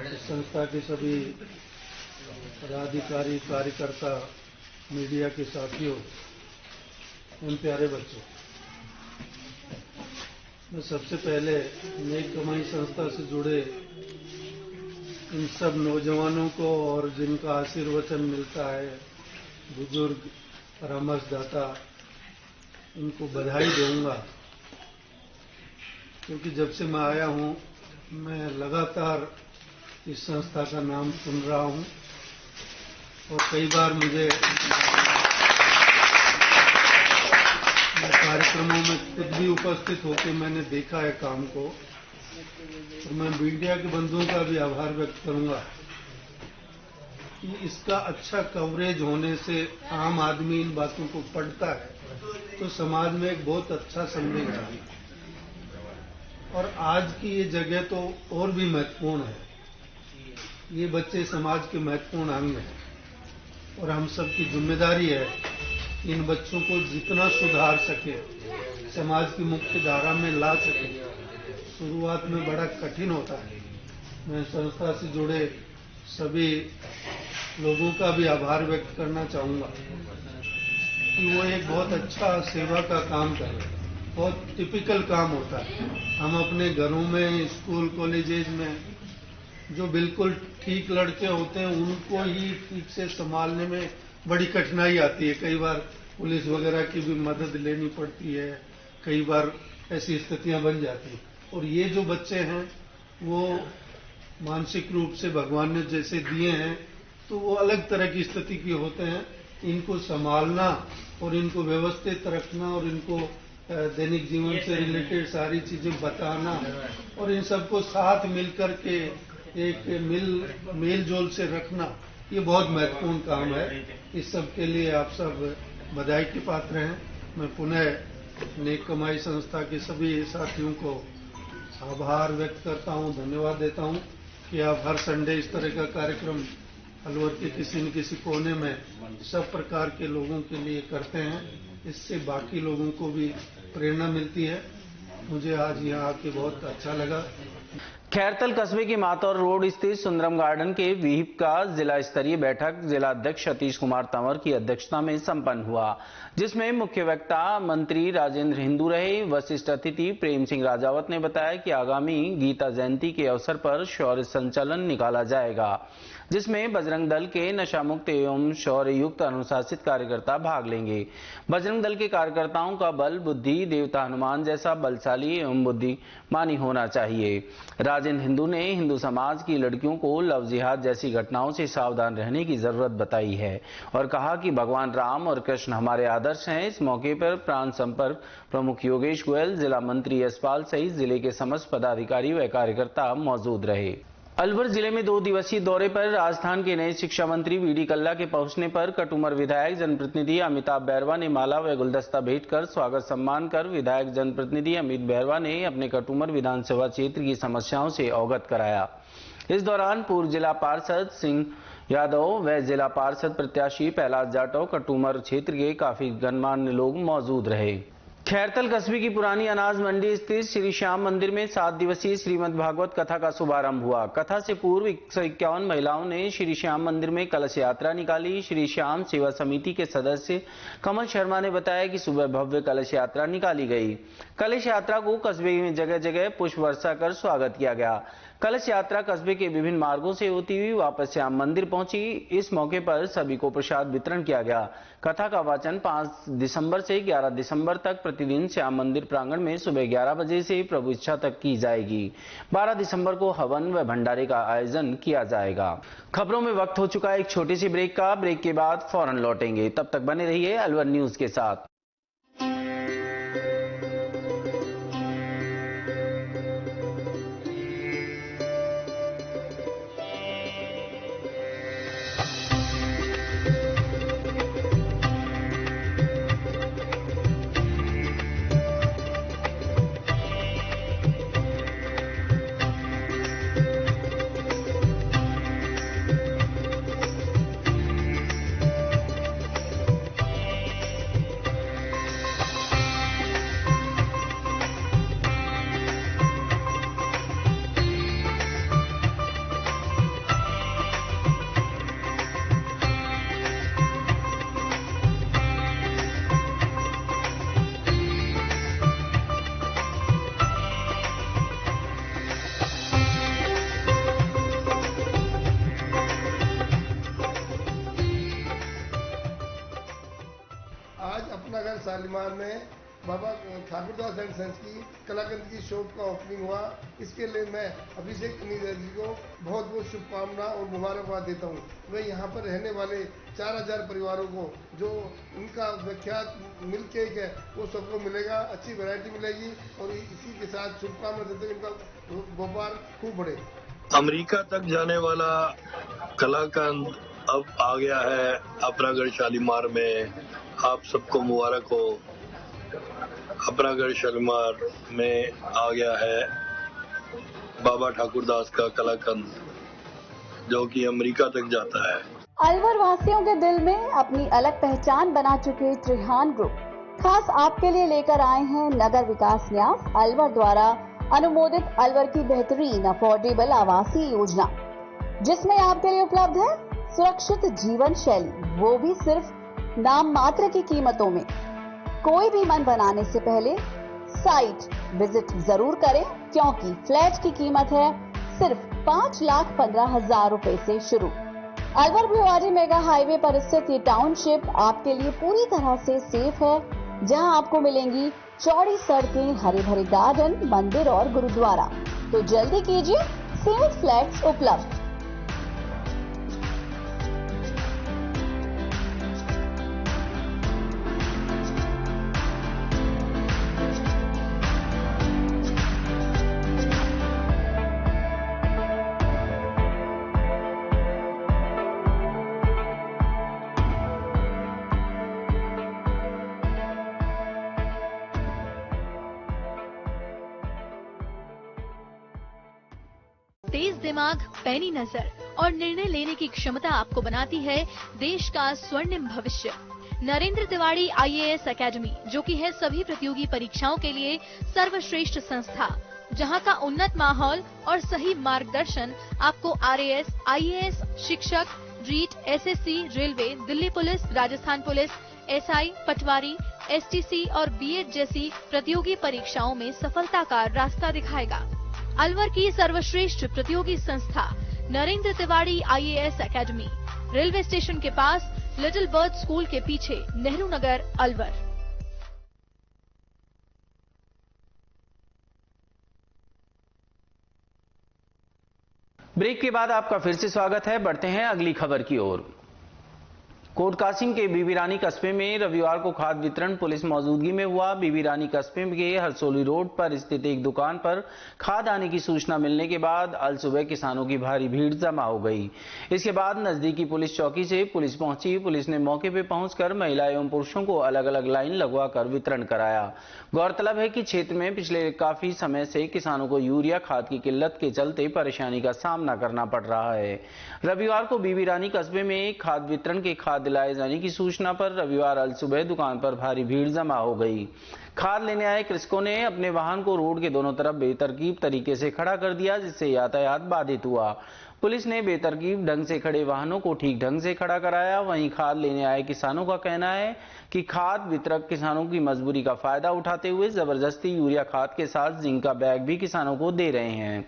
इस संस्था के सभी पदाधिकारी, कार्यकर्ता, मीडिया के साथियों, उन प्यारे बच्चों, मैं सबसे पहले नेक कमाई संस्था से जुड़े इन सब नौजवानों को और जिनका आशीर्वचन मिलता है, बुजुर्ग परामर्शदाता, उनको बधाई दूंगा, क्योंकि जब से मैं आया हूं मैं लगातार इस संस्था का नाम सुन रहा हूं और कई बार मुझे कार्यक्रमों में खुद भी उपस्थित होकर मैंने देखा है काम को। तो मैं मीडिया के बंधुओं का भी आभार व्यक्त करूंगा कि इसका अच्छा कवरेज होने से आम आदमी इन बातों को पढ़ता है तो समाज में एक बहुत अच्छा संदेश है। और आज की ये जगह तो और भी महत्वपूर्ण है। ये बच्चे समाज के महत्वपूर्ण अंग हैं और हम सब की जिम्मेदारी है इन बच्चों को जितना सुधार सके, समाज की मुख्य धारा में ला सके। शुरुआत में बड़ा कठिन होता है। मैं संस्था से जुड़े सभी लोगों का भी आभार व्यक्त करना चाहूंगा कि वो एक बहुत अच्छा सेवा का काम कर रहे हैं। बहुत टिपिकल काम होता है। हम अपने घरों में, स्कूल कॉलेजेज में जो बिल्कुल ठीक लड़के होते हैं उनको ही ठीक से संभालने में बड़ी कठिनाई आती है। कई बार पुलिस वगैरह की भी मदद लेनी पड़ती है, कई बार ऐसी स्थितियां बन जाती हैं। और ये जो बच्चे हैं वो मानसिक रूप से भगवान ने जैसे दिए हैं तो वो अलग तरह की स्थिति के होते हैं। इनको संभालना और इनको व्यवस्थित रखना और इनको दैनिक जीवन से रिलेटेड सारी चीजें बताना और इन सबको साथ मिलकर के एक मेल जोल से रखना, ये बहुत महत्वपूर्ण काम है। इस सब के लिए आप सब बधाई के पात्र हैं। मैं पुनः नेक कमाई संस्था के सभी साथियों को आभार व्यक्त करता हूं, धन्यवाद देता हूं कि आप हर संडे इस तरह का कार्यक्रम अलवर के किसी न किसी कोने में सब प्रकार के लोगों के लिए करते हैं। इससे बाकी लोगों को भी प्रेरणा मिलती है। मुझे आज यहाँ आके बहुत अच्छा लगा। खैरतल कस्बे के मातौर रोड स्थित सुंदरम गार्डन के विहिप का जिला स्तरीय बैठक जिला अध्यक्ष सतीश कुमार तंवर की अध्यक्षता में संपन्न हुआ, जिसमें मुख्य वक्ता मंत्री राजेंद्र हिंदू रहे। वशिष्ठ अतिथि प्रेम सिंह राजावत ने बताया कि आगामी गीता जयंती के अवसर पर शौर्य संचलन निकाला जाएगा, जिसमें बजरंग दल के नशा मुक्त एवं शौर्य युक्त अनुशासित कार्यकर्ता भाग लेंगे। बजरंग दल के कार्यकर्ताओं का बल बुद्धि देवता हनुमान जैसा बलशाली एवं बुद्धिमानी होना चाहिए। राजेंद्र हिंदू ने हिंदू समाज की लड़कियों को लव जिहाद जैसी घटनाओं से सावधान रहने की जरूरत बताई है और कहा कि भगवान राम और कृष्ण हमारे आदर्श हैं। इस मौके पर प्रांत संपर्क प्रमुख योगेश गोयल, जिला मंत्री यशपाल सहित जिले के समस्त पदाधिकारी व कार्यकर्ता मौजूद रहे। अलवर जिले में 2 दिवसीय दौरे पर राजस्थान के नए शिक्षा मंत्री वीडी कल्ला के पहुंचने पर कटुमर विधायक जनप्रतिनिधि अमिताभ बैरवा ने माला व गुलदस्ता भेंट कर स्वागत सम्मान कर विधायक जनप्रतिनिधि अमित बैरवा ने अपने कटुमर विधानसभा क्षेत्र की समस्याओं से अवगत कराया। इस दौरान पूर्व जिला पार्षद सिंह यादव व जिला पार्षद प्रत्याशी पहलाज जाटव, कटुमर क्षेत्र के काफी गणमान्य लोग मौजूद रहे। खैरतल कस्बे की पुरानी अनाज मंडी स्थित श्री श्याम मंदिर में 7 दिवसीय श्रीमद् भागवत कथा का शुभारंभ हुआ। कथा से पूर्व 151 महिलाओं ने श्री श्याम मंदिर में कलश यात्रा निकाली। श्री श्याम सेवा समिति के सदस्य कमल शर्मा ने बताया कि सुबह भव्य कलश यात्रा निकाली गई। कलश यात्रा को कस्बे में जगह जगह पुष्प वर्षा कर स्वागत किया गया। कलश यात्रा कस्बे के विभिन्न मार्गों से होती हुई वापस श्याम मंदिर पहुंची। इस मौके पर सभी को प्रसाद वितरण किया गया। कथा का वाचन 5 दिसंबर से 11 दिसंबर तक प्रतिदिन श्याम मंदिर प्रांगण में सुबह 11 बजे से प्रभु इच्छा तक की जाएगी। 12 दिसंबर को हवन व भंडारे का आयोजन किया जाएगा। खबरों में वक्त हो चुका है एक छोटी सी ब्रेक का। ब्रेक के बाद फौरन लौटेंगे, तब तक बने रहिए अलवर न्यूज के साथ। शालीमार में बाबा ठाकुरदास एंड सन्स की कलाकंद की शॉप का ओपनिंग हुआ। इसके लिए मैं अभिषेक कनीदर जी को बहुत बहुत शुभकामना और मुबारकबाद देता हूँ। मैं यहाँ पर रहने वाले 4000 परिवारों को जो उनका विख्यात मिल्क केक है वो सबको मिलेगा, अच्छी वैरायटी मिलेगी और इसी के साथ शुभकामना देते हुए इनका व्यापार खूब बढ़े। अमेरिका तक जाने वाला कलाकंद अब आ गया है अपनागढ़ शालीमार में। आप सबको मुबारक हो। अपनागढ़ शालीमार में आ गया है बाबा ठाकुरदास का कलाकंद जो कि अमेरिका तक जाता है। अलवर वासियों के दिल में अपनी अलग पहचान बना चुके त्रिहान ग्रुप खास आपके लिए लेकर आए हैं नगर विकास न्यास अलवर द्वारा अनुमोदित अलवर की बेहतरीन अफोर्डेबल आवासीय योजना, जिसमें आपके लिए उपलब्ध है सुरक्षित जीवन शैली, वो भी सिर्फ नाम मात्र की कीमतों में। कोई भी मन बनाने से पहले साइट विजिट जरूर करें, क्योंकि फ्लैट की कीमत है सिर्फ 5,15,000 रुपए से शुरू। अलवर भिवाड़ी मेगा हाईवे पर स्थित ये टाउनशिप आपके लिए पूरी तरह से सेफ है, जहां आपको मिलेंगी चौड़ी सड़कें, हरे भरे गार्डन, मंदिर और गुरुद्वारा। तो जल्दी कीजिए, सीमित फ्लैट्स उपलब्ध। तेज दिमाग, पैनी नजर और निर्णय लेने की क्षमता आपको बनाती है देश का स्वर्णिम भविष्य। नरेंद्र तिवारी IAS एकेडमी, जो कि है सभी प्रतियोगी परीक्षाओं के लिए सर्वश्रेष्ठ संस्था, जहां का उन्नत माहौल और सही मार्गदर्शन आपको RAS, IAS, शिक्षक, REET, SSC, railway, Delhi police, Rajasthan police, SI, patwari, STC और BEd जैसी प्रतियोगी परीक्षाओं में सफलता का रास्ता दिखाएगा। अलवर की सर्वश्रेष्ठ प्रतियोगी संस्था Narendra Tiwari IAS academy, railway station के पास, लिटिल बर्ड स्कूल के पीछे, नेहरू नगर, अलवर। ब्रेक के बाद आपका फिर से स्वागत है। बढ़ते हैं अगली खबर की ओर। कोट कासिम के बीबी रानी कस्बे में रविवार को खाद वितरण पुलिस मौजूदगी में हुआ। बीबी रानी कस्बे के हरसोली रोड पर स्थित एक दुकान पर खाद आने की सूचना मिलने के बाद अल सुबह किसानों की भारी भीड़ जमा हो गई। इसके बाद नजदीकी पुलिस चौकी से पुलिस पहुंची। पुलिस ने मौके पर पहुंचकर महिला एवं पुरुषों को अलग अलग लाइन लगवाकर वितरण कराया। गौरतलब है कि क्षेत्र में पिछले काफी समय से किसानों को यूरिया खाद की किल्लत के चलते परेशानी का सामना करना पड़ रहा है। रविवार को बीबी रानी कस्बे में खाद वितरण के खाद दिलाए जाने की सूचना पर रविवार अल सुबह दुकान पर भारी भीड़ जमा हो गई। खाद लेने आए कृषकों ने अपने वाहन को रोड के दोनों तरफ बेतरतीब तरीके से खड़ा कर दिया, जिससे यातायात बाधित हुआ। पुलिस ने बेतरतीब ढंग से खड़े वाहनों को ठीक ढंग से खड़ा कराया। वहीं खाद लेने आए किसानों का कहना है कि खाद वितरक किसानों की मजबूरी का फायदा उठाते हुए जबरदस्ती यूरिया खाद के साथ जिंक का बैग भी किसानों को दे रहे हैं।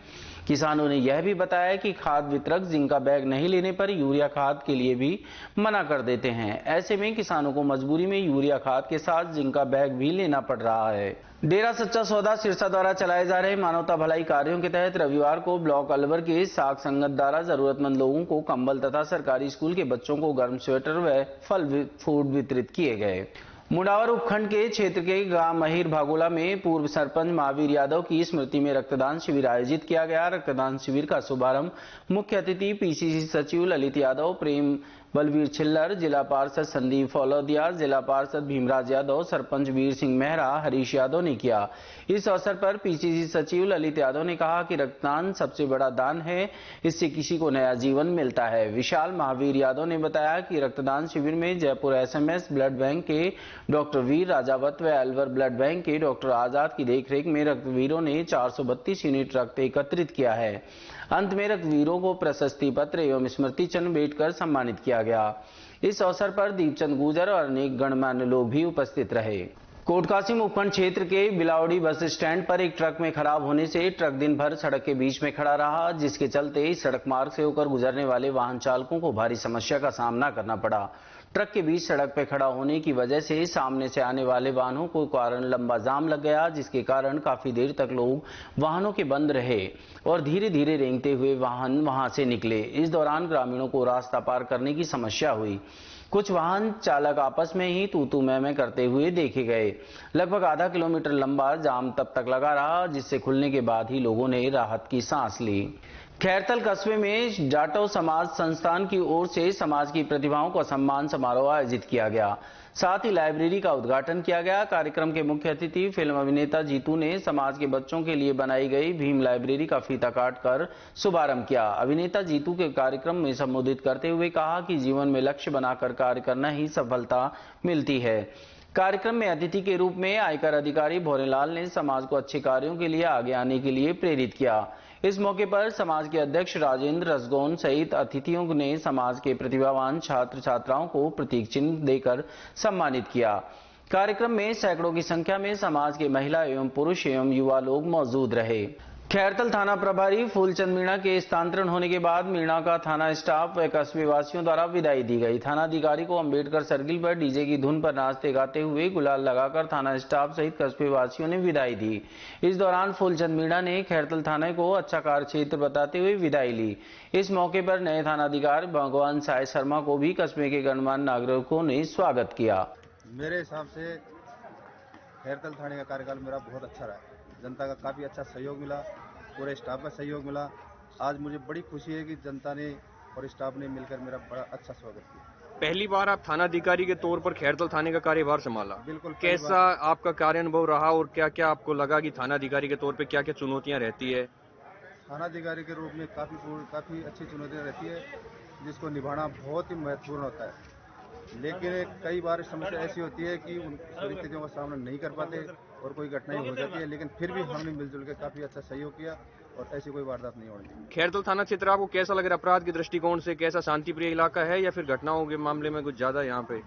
किसानों ने यह भी बताया कि खाद वितरक जिंक का बैग नहीं लेने पर यूरिया खाद के लिए भी मना कर देते हैं। ऐसे में किसानों को मजबूरी में यूरिया खाद के साथ जिंक का बैग भी लेना पड़ रहा है। डेरा सच्चा सौदा सिरसा द्वारा चलाए जा रहे मानवता भलाई कार्यों के तहत रविवार को ब्लॉक अलवर के साख संगत द्वारा जरूरतमंद लोगों को कंबल तथा सरकारी स्कूल के बच्चों को गर्म स्वेटर व फल फूड वितरित किए गए। मुंडावर उपखंड के क्षेत्र के गांव महिर भागोला में पूर्व सरपंच महावीर यादव की स्मृति में रक्तदान शिविर आयोजित किया गया। रक्तदान शिविर का शुभारंभ मुख्य अतिथि पीसीसी सचिव ललित यादव, प्रेम बलवीर छिल्लर, जिला पार्षद संदीप फौलौदिया, जिला पार्षद भीमराज यादव, सरपंच वीर सिंह मेहरा, हरीश यादव ने किया। इस अवसर पर पीसीसी सचिव ललित यादव ने कहा कि रक्तदान सबसे बड़ा दान है, इससे किसी को नया जीवन मिलता है। विशाल महावीर यादव ने बताया कि रक्तदान शिविर में जयपुर एसएमएस ब्लड बैंक के डॉक्टर वीर राजावत व अलवर ब्लड बैंक के डॉक्टर आजाद की देखरेख में रक्तवीरों ने 432 यूनिट रक्त एकत्रित किया है। अंत में रक्तवीरों को प्रशस्ति पत्र एवं स्मृति चिन्ह भेंटकर सम्मानित किया गया। इस अवसर पर दीपचंद गुर्जर और अनेक गणमान्य लोग भी उपस्थित रहे। कोटकासिम उपखंड क्षेत्र के बिलावड़ी बस स्टैंड पर एक ट्रक में खराब होने से ट्रक दिन भर सड़क के बीच में खड़ा रहा, जिसके चलते इस सड़क मार्ग से होकर गुजरने वाले वाहन चालकों को भारी समस्या का सामना करना पड़ा। ट्रक के बीच सड़क पर खड़ा होने की वजह से सामने से आने वाले वाहनों को कारण लंबा जाम लग गया, जिसके कारण काफी देर तक लोग वाहनों के बंद रहे और धीरे धीरे रेंगते हुए वाहन वहां से निकले। इस दौरान ग्रामीणों को रास्ता पार करने की समस्या हुई। कुछ वाहन चालक आपस में ही तू मैं करते हुए देखे गए। लगभग आधा किलोमीटर लंबा जाम तब तक लगा रहा, जिससे खुलने के बाद ही लोगों ने राहत की सांस ली। खैरतल कस्बे में जाटव समाज संस्थान की ओर से समाज की प्रतिभाओं का सम्मान समारोह आयोजित किया गया। साथ ही लाइब्रेरी का उद्घाटन किया गया। कार्यक्रम के मुख्य अतिथि फिल्म अभिनेता जीतू ने समाज के बच्चों के लिए बनाई गई भीम लाइब्रेरी का फीता काटकर शुभारंभ किया। अभिनेता जीतू के कार्यक्रम में संबोधित करते हुए कहा कि जीवन में लक्ष्य बनाकर कार्य करना ही सफलता मिलती है। कार्यक्रम में अतिथि के रूप में आयकर अधिकारी भोरेलाल ने समाज को अच्छे कार्यों के लिए आगे आने के लिए प्रेरित किया। इस मौके पर समाज के अध्यक्ष राजेंद्र रसगोन सहित अतिथियों ने समाज के प्रतिभावान छात्र छात्राओं को प्रतीक चिन्ह देकर सम्मानित किया। कार्यक्रम में सैकड़ों की संख्या में समाज के महिला एवं पुरुष एवं युवा लोग मौजूद रहे। खैरतल थाना प्रभारी फूलचंद मीणा के स्थानांतरण होने के बाद मीणा का थाना स्टाफ व कस्बे वासियों द्वारा विदाई दी गई। थानाधिकारी को अंबेडकर सर्किल पर डीजे की धुन पर नाचते गाते हुए गुलाल लगाकर थाना स्टाफ सहित कस्बे वासियों ने विदाई दी। इस दौरान फूलचंद मीणा ने खैरतल थाने को अच्छा कार्य क्षेत्र बताते हुए विदाई ली। इस मौके पर नए थानाधिकारी भगवान साय शर्मा को भी कस्बे के गणमान्य नागरिकों ने स्वागत किया। मेरे हिसाब से खैरतल थाने का कार्यकाल मेरा बहुत अच्छा रहा। जनता का काफ़ी अच्छा सहयोग मिला, पूरे स्टाफ का सहयोग मिला। आज मुझे बड़ी खुशी है कि जनता ने और स्टाफ ने मिलकर मेरा बड़ा अच्छा स्वागत किया। पहली बार आप थानाधिकारी के तौर पर खैरतल थाने का कार्यभार संभाला। बिल्कुल। कैसा आपका कार्य अनुभव रहा और क्या क्या आपको लगा कि थानाधिकारी के तौर पर क्या क्या चुनौतियां रहती है? थानाधिकारी के रूप में काफ़ी अच्छी चुनौतियाँ रहती है, जिसको निभाना बहुत ही महत्वपूर्ण होता है। लेकिन कई बार समस्या ऐसी होती है कि उन परिस्थितियों का सामना नहीं कर पाते और कोई घटनाएं हो जाती है, लेकिन फिर भी हमने मिलजुल के काफी अच्छा सहयोग किया और ऐसी कोई वारदात नहीं होनी। खैरतल थाना क्षेत्र आपको कैसा लग रहा है? अपराध के दृष्टिकोण से कैसा शांतिप्रिय इलाका है या फिर घटनाओं के मामले में कुछ ज्यादा यहाँ पे?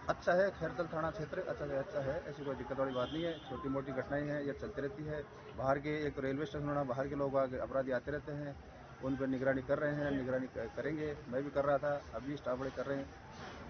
अच्छा है, खैरतल थाना क्षेत्र अच्छा है, ऐसी कोई दिक्कत वाली बात नहीं है। छोटी मोटी घटनाएं हैं, यह चलती रहती है। बाहर के एक रेलवे स्टेशन होना, बाहर के लोग आगे अपराधी आते रहते हैं, उन पर निगरानी कर रहे हैं, निगरानी करेंगे। मैं भी कर रहा था, अभी स्टाफ बड़े कर रहे हैं,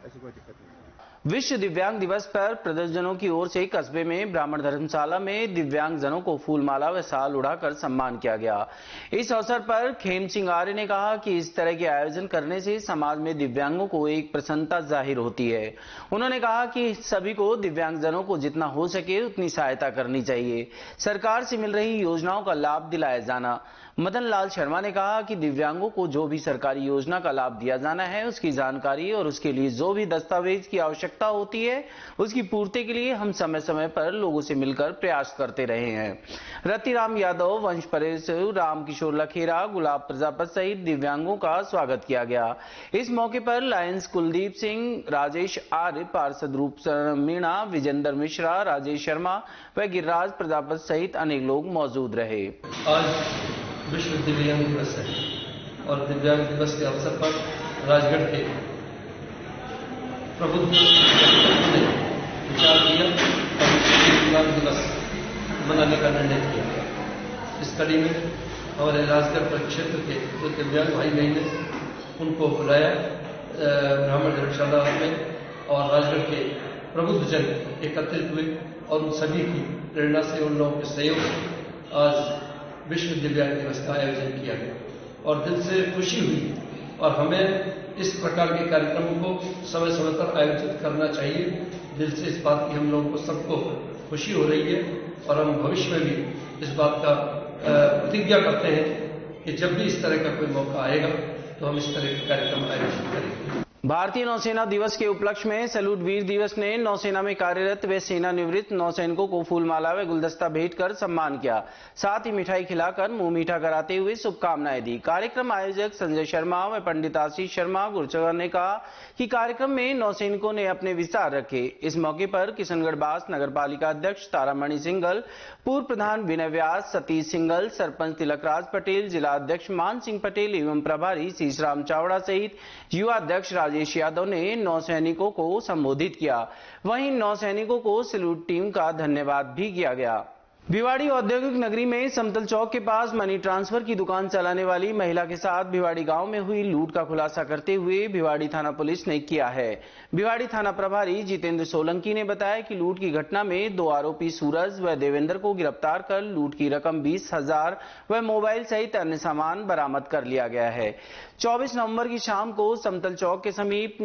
ऐसी कोई दिक्कत नहीं। विश्व दिव्यांग दिवस पर प्रदेशजनों की ओर से कस्बे में ब्राह्मण धर्मशाला में दिव्यांग जनों को फूलमाला व शाल उड़ाकर सम्मान किया गया। इस अवसर पर खेम सिंह आर्य ने कहा कि इस तरह के आयोजन करने से समाज में दिव्यांगों को एक प्रसन्नता जाहिर होती है। उन्होंने कहा कि सभी को दिव्यांग जनों को जितना हो सके उतनी सहायता करनी चाहिए। सरकार से मिल रही योजनाओं का लाभ दिलाया जाना। मदन लाल शर्मा ने कहा कि दिव्यांगों को जो भी सरकारी योजना का लाभ दिया जाना है उसकी जानकारी और उसके लिए जो भी दस्तावेज की आवश्यकता होती है उसकी पूर्ति के लिए हम समय समय पर लोगों से मिलकर प्रयास करते रहे हैं। रतिराम यादव, वंश परेश, राम किशोर लखेरा, गुलाब प्रजापत सहित दिव्यांगों का स्वागत किया गया। इस मौके पर लायंस कुलदीप सिंह, राजेश आर्य, पार्षद रूप मीणा, विजेंद्र मिश्रा, राजेश शर्मा व गिरिराज प्रजापत सहित अनेक लोग मौजूद रहे। विश्व दिव्यांग दिवस है और दिव्यांग दिवस के अवसर पर राजगढ़ के प्रबुद्ध ने विचार किया और दिव्यांग दिवस मनाने का निर्णय किया। इस कड़ी में हमारे राजगढ़ प्रक्षेत्र के जो दिव्यांग भाई बहन हैं उनको बुलाया ब्राह्मण धर्मशाला में, और राजगढ़ के प्रबुद्ध जन एकत्रित हुए और उन सभी की प्रेरणा से, उन लोगों के सहयोग से आज विश्व दिव्यांग दिवस का आयोजन किया गया और दिल से खुशी हुई। और हमें इस प्रकार के कार्यक्रमों को समय समय पर आयोजित करना चाहिए। दिल से इस बात की हम लोगों को सबको खुशी हो रही है और हम भविष्य में भी इस बात का प्रतिज्ञा करते हैं कि जब भी इस तरह का कोई मौका आएगा तो हम इस तरह के कार्यक्रम आयोजित करेंगे। भारतीय नौसेना दिवस के उपलक्ष्य में सैल्यूट वीर दिवस ने नौसेना में कार्यरत व सेनानिवृत्त नौसैनिकों को फूलमाला व गुलदस्ता भेंट कर सम्मान किया। साथ ही मिठाई खिलाकर मुंह मीठा कराते हुए शुभकामनाएं दी। कार्यक्रम आयोजक संजय शर्मा व पंडित आशीष शर्मा गुरचगर ने कहा कि कार्यक्रम में नौसैनिकों ने अपने विचार रखे। इस मौके पर किशनगढ़ बास नगर पालिका अध्यक्ष तारामणि सिंघल, पूर्व प्रधान विनय व्यास, सतीश सिंघल, सरपंच तिलकराज पटेल, जिला अध्यक्ष मान सिंह पटेल एवं प्रभारी शीशराम चावड़ा सहित युवा अध्यक्ष राजेश यादव ने नौसैनिकों को संबोधित किया। वहीं नौसैनिकों को सैल्यूट टीम का धन्यवाद भी किया गया। भिवाड़ी औद्योगिक नगरी में समतल चौक के पास मनी ट्रांसफर की दुकान चलाने वाली महिला के साथ भिवाड़ी गांव में हुई लूट का खुलासा करते हुए भिवाड़ी थाना पुलिस ने किया है। भिवाड़ी थाना प्रभारी जितेंद्र सोलंकी ने बताया कि लूट की घटना में 2 आरोपी सूरज व देवेंद्र को गिरफ्तार कर लूट की रकम 20,000 व मोबाइल सहित अन्य सामान बरामद कर लिया गया है। 24 नवंबर की शाम को समतल चौक के समीप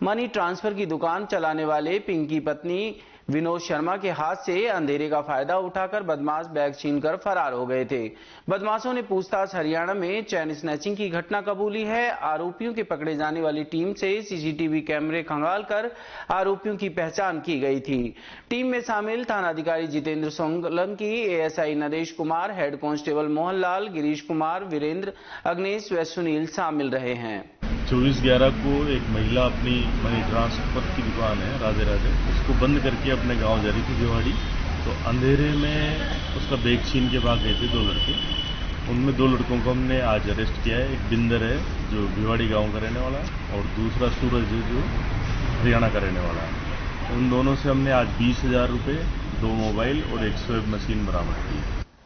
मनी ट्रांसफर की दुकान चलाने वाले पिंकी पत्नी विनोद शर्मा के हाथ से अंधेरे का फायदा उठाकर बदमाश बैग छीनकर फरार हो गए थे। बदमाशों ने पूछताछ हरियाणा में चैन स्नैचिंग की घटना कबूली है। आरोपियों के पकड़े जाने वाली टीम से सीसीटीवी कैमरे खंगालकर आरोपियों की पहचान की गई थी। टीम में शामिल थानाधिकारी Jitendra Solanki, ASI Naresh Kumar, head constable Mohanlal, Girish Kumar, Virendra, Agnesh व सुनील शामिल रहे हैं। 24/11 को एक महिला अपनी मनी ट्रांसफर की दुकान है राधे राधे, उसको बंद करके अपने गांव जा रही थी भिवाड़ी। तो अंधेरे में उसका बैग छीन के भाग गए थे 2 लड़के। उनमें 2 लड़कों को हमने आज अरेस्ट किया है। एक बिंदर है जो भिवाड़ी गांव का रहने वाला है और दूसरा सूरज है जो हरियाणा का रहने वाला है। उन दोनों से हमने आज 20,000 रुपये, 2 मोबाइल और 1 स्वेप मशीन बरामद की।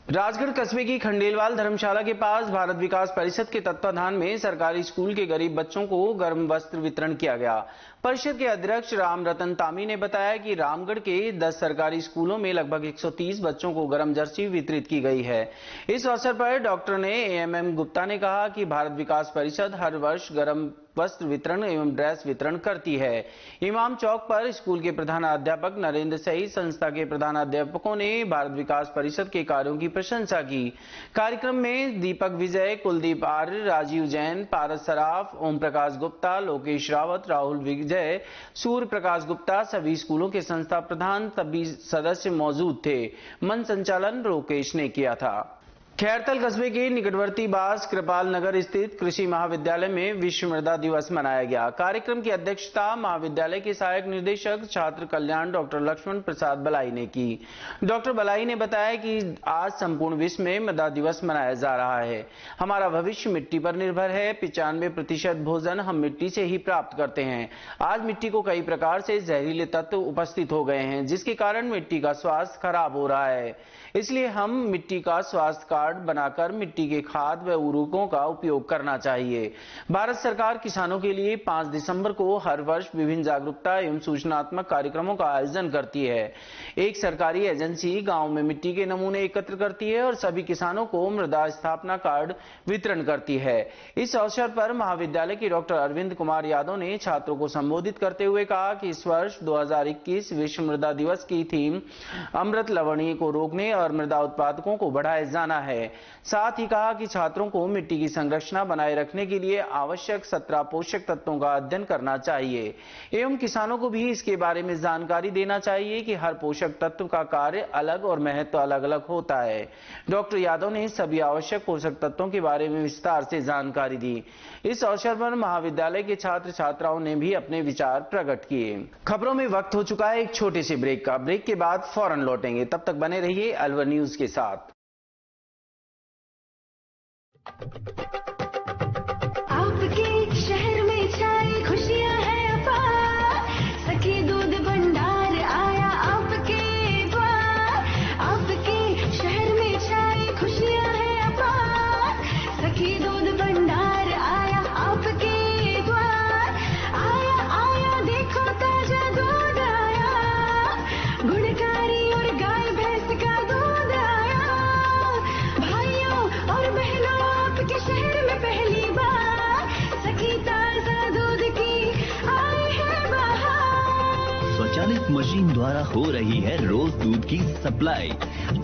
राजगढ़ कस्बे की खंडेलवाल धर्मशाला के पास भारत विकास परिषद के तत्वाधान में सरकारी स्कूल के गरीब बच्चों को गर्म वस्त्र वितरण किया गया। परिषद के अध्यक्ष राम रतन तामी ने बताया कि रामगढ़ के 10 सरकारी स्कूलों में लगभग 130 बच्चों को गर्म जर्सी वितरित की गई है। इस अवसर पर डॉक्टर ने एएमएम गुप्ता ने कहा कि भारत विकास परिषद हर वर्ष गर्म वस्त्र वितरण एवं ड्रेस वितरण करती है। इमाम चौक पर स्कूल के प्रधानाध्यापक नरेंद्र सहित संस्था के प्रधानाध्यापकों ने भारत विकास परिषद के कार्यों की प्रशंसा की। कार्यक्रम में दीपक विजय, कुलदीप आर्य, राजीव जैन, पारस सराफ, ओम प्रकाश गुप्ता, लोकेश रावत, राहुल विजय, सूर्य प्रकाश गुप्ता, सभी स्कूलों के संस्था प्रधान सभी सदस्य मौजूद थे। मंच संचालन रोकेश ने किया था। खैरतल कस्बे के निकटवर्ती बास कृपाल नगर स्थित कृषि महाविद्यालय में विश्व मृदा दिवस मनाया गया। कार्यक्रम की अध्यक्षता महाविद्यालय के सहायक निदेशक छात्र कल्याण डॉक्टर लक्ष्मण प्रसाद बलाई ने की। डॉक्टर बलाई ने बताया कि आज संपूर्ण विश्व में मृदा दिवस मनाया जा रहा है। हमारा भविष्य मिट्टी पर निर्भर है। 95% भोजन हम मिट्टी से ही प्राप्त करते हैं। आज मिट्टी को कई प्रकार से जहरीले तत्व उपस्थित हो गए हैं, जिसके कारण मिट्टी का स्वास्थ्य खराब हो रहा है। इसलिए हम मिट्टी का स्वास्थ्य कार्ड बनाकर मिट्टी के खाद व उर्वरकों का उपयोग करना चाहिए। भारत सरकार किसानों के लिए 5 दिसंबर को हर वर्ष विभिन्न जागरूकता एवं सूचनात्मक कार्यक्रमों का आयोजन करती है। एक सरकारी एजेंसी गांव में मिट्टी के नमूने एकत्र करती है और सभी किसानों को मृदा स्थापना कार्ड वितरण करती है। इस अवसर पर महाविद्यालय के डॉक्टर अरविंद कुमार यादव ने छात्रों को संबोधित करते हुए कहा कि इस वर्ष 2021 विश्व मृदा दिवस की थीम अमृत लवणीय को रोकने और मृदा उत्पादकों को बढ़ाया जाना है। साथ ही कहा कि छात्रों को मिट्टी की संरचना बनाए रखने के लिए आवश्यक 17 पोषक तत्वों का अध्ययन करना चाहिए एवं किसानों को भी इसके बारे में जानकारी देना चाहिए कि हर पोषक तत्व का कार्य अलग और महत्व अलग अलग होता है। डॉक्टर यादव ने सभी आवश्यक पोषक तत्वों के बारे में विस्तार से जानकारी दी। इस अवसर पर महाविद्यालय के छात्र छात्राओं ने भी अपने विचार प्रकट किए। खबरों में वक्त हो चुका है एक छोटे से ब्रेक का। ब्रेक के बाद फौरन लौटेंगे, तब तक बने रहिए अलवर न्यूज के साथ। आपके शहर में छाई खुशियां हैं अपार, सखी दूध भंडार आया आपके द्वार। आपके शहर में छाई खुशियां हैं अपार, एक मशीन द्वारा हो रही है रोज दूध की सप्लाई।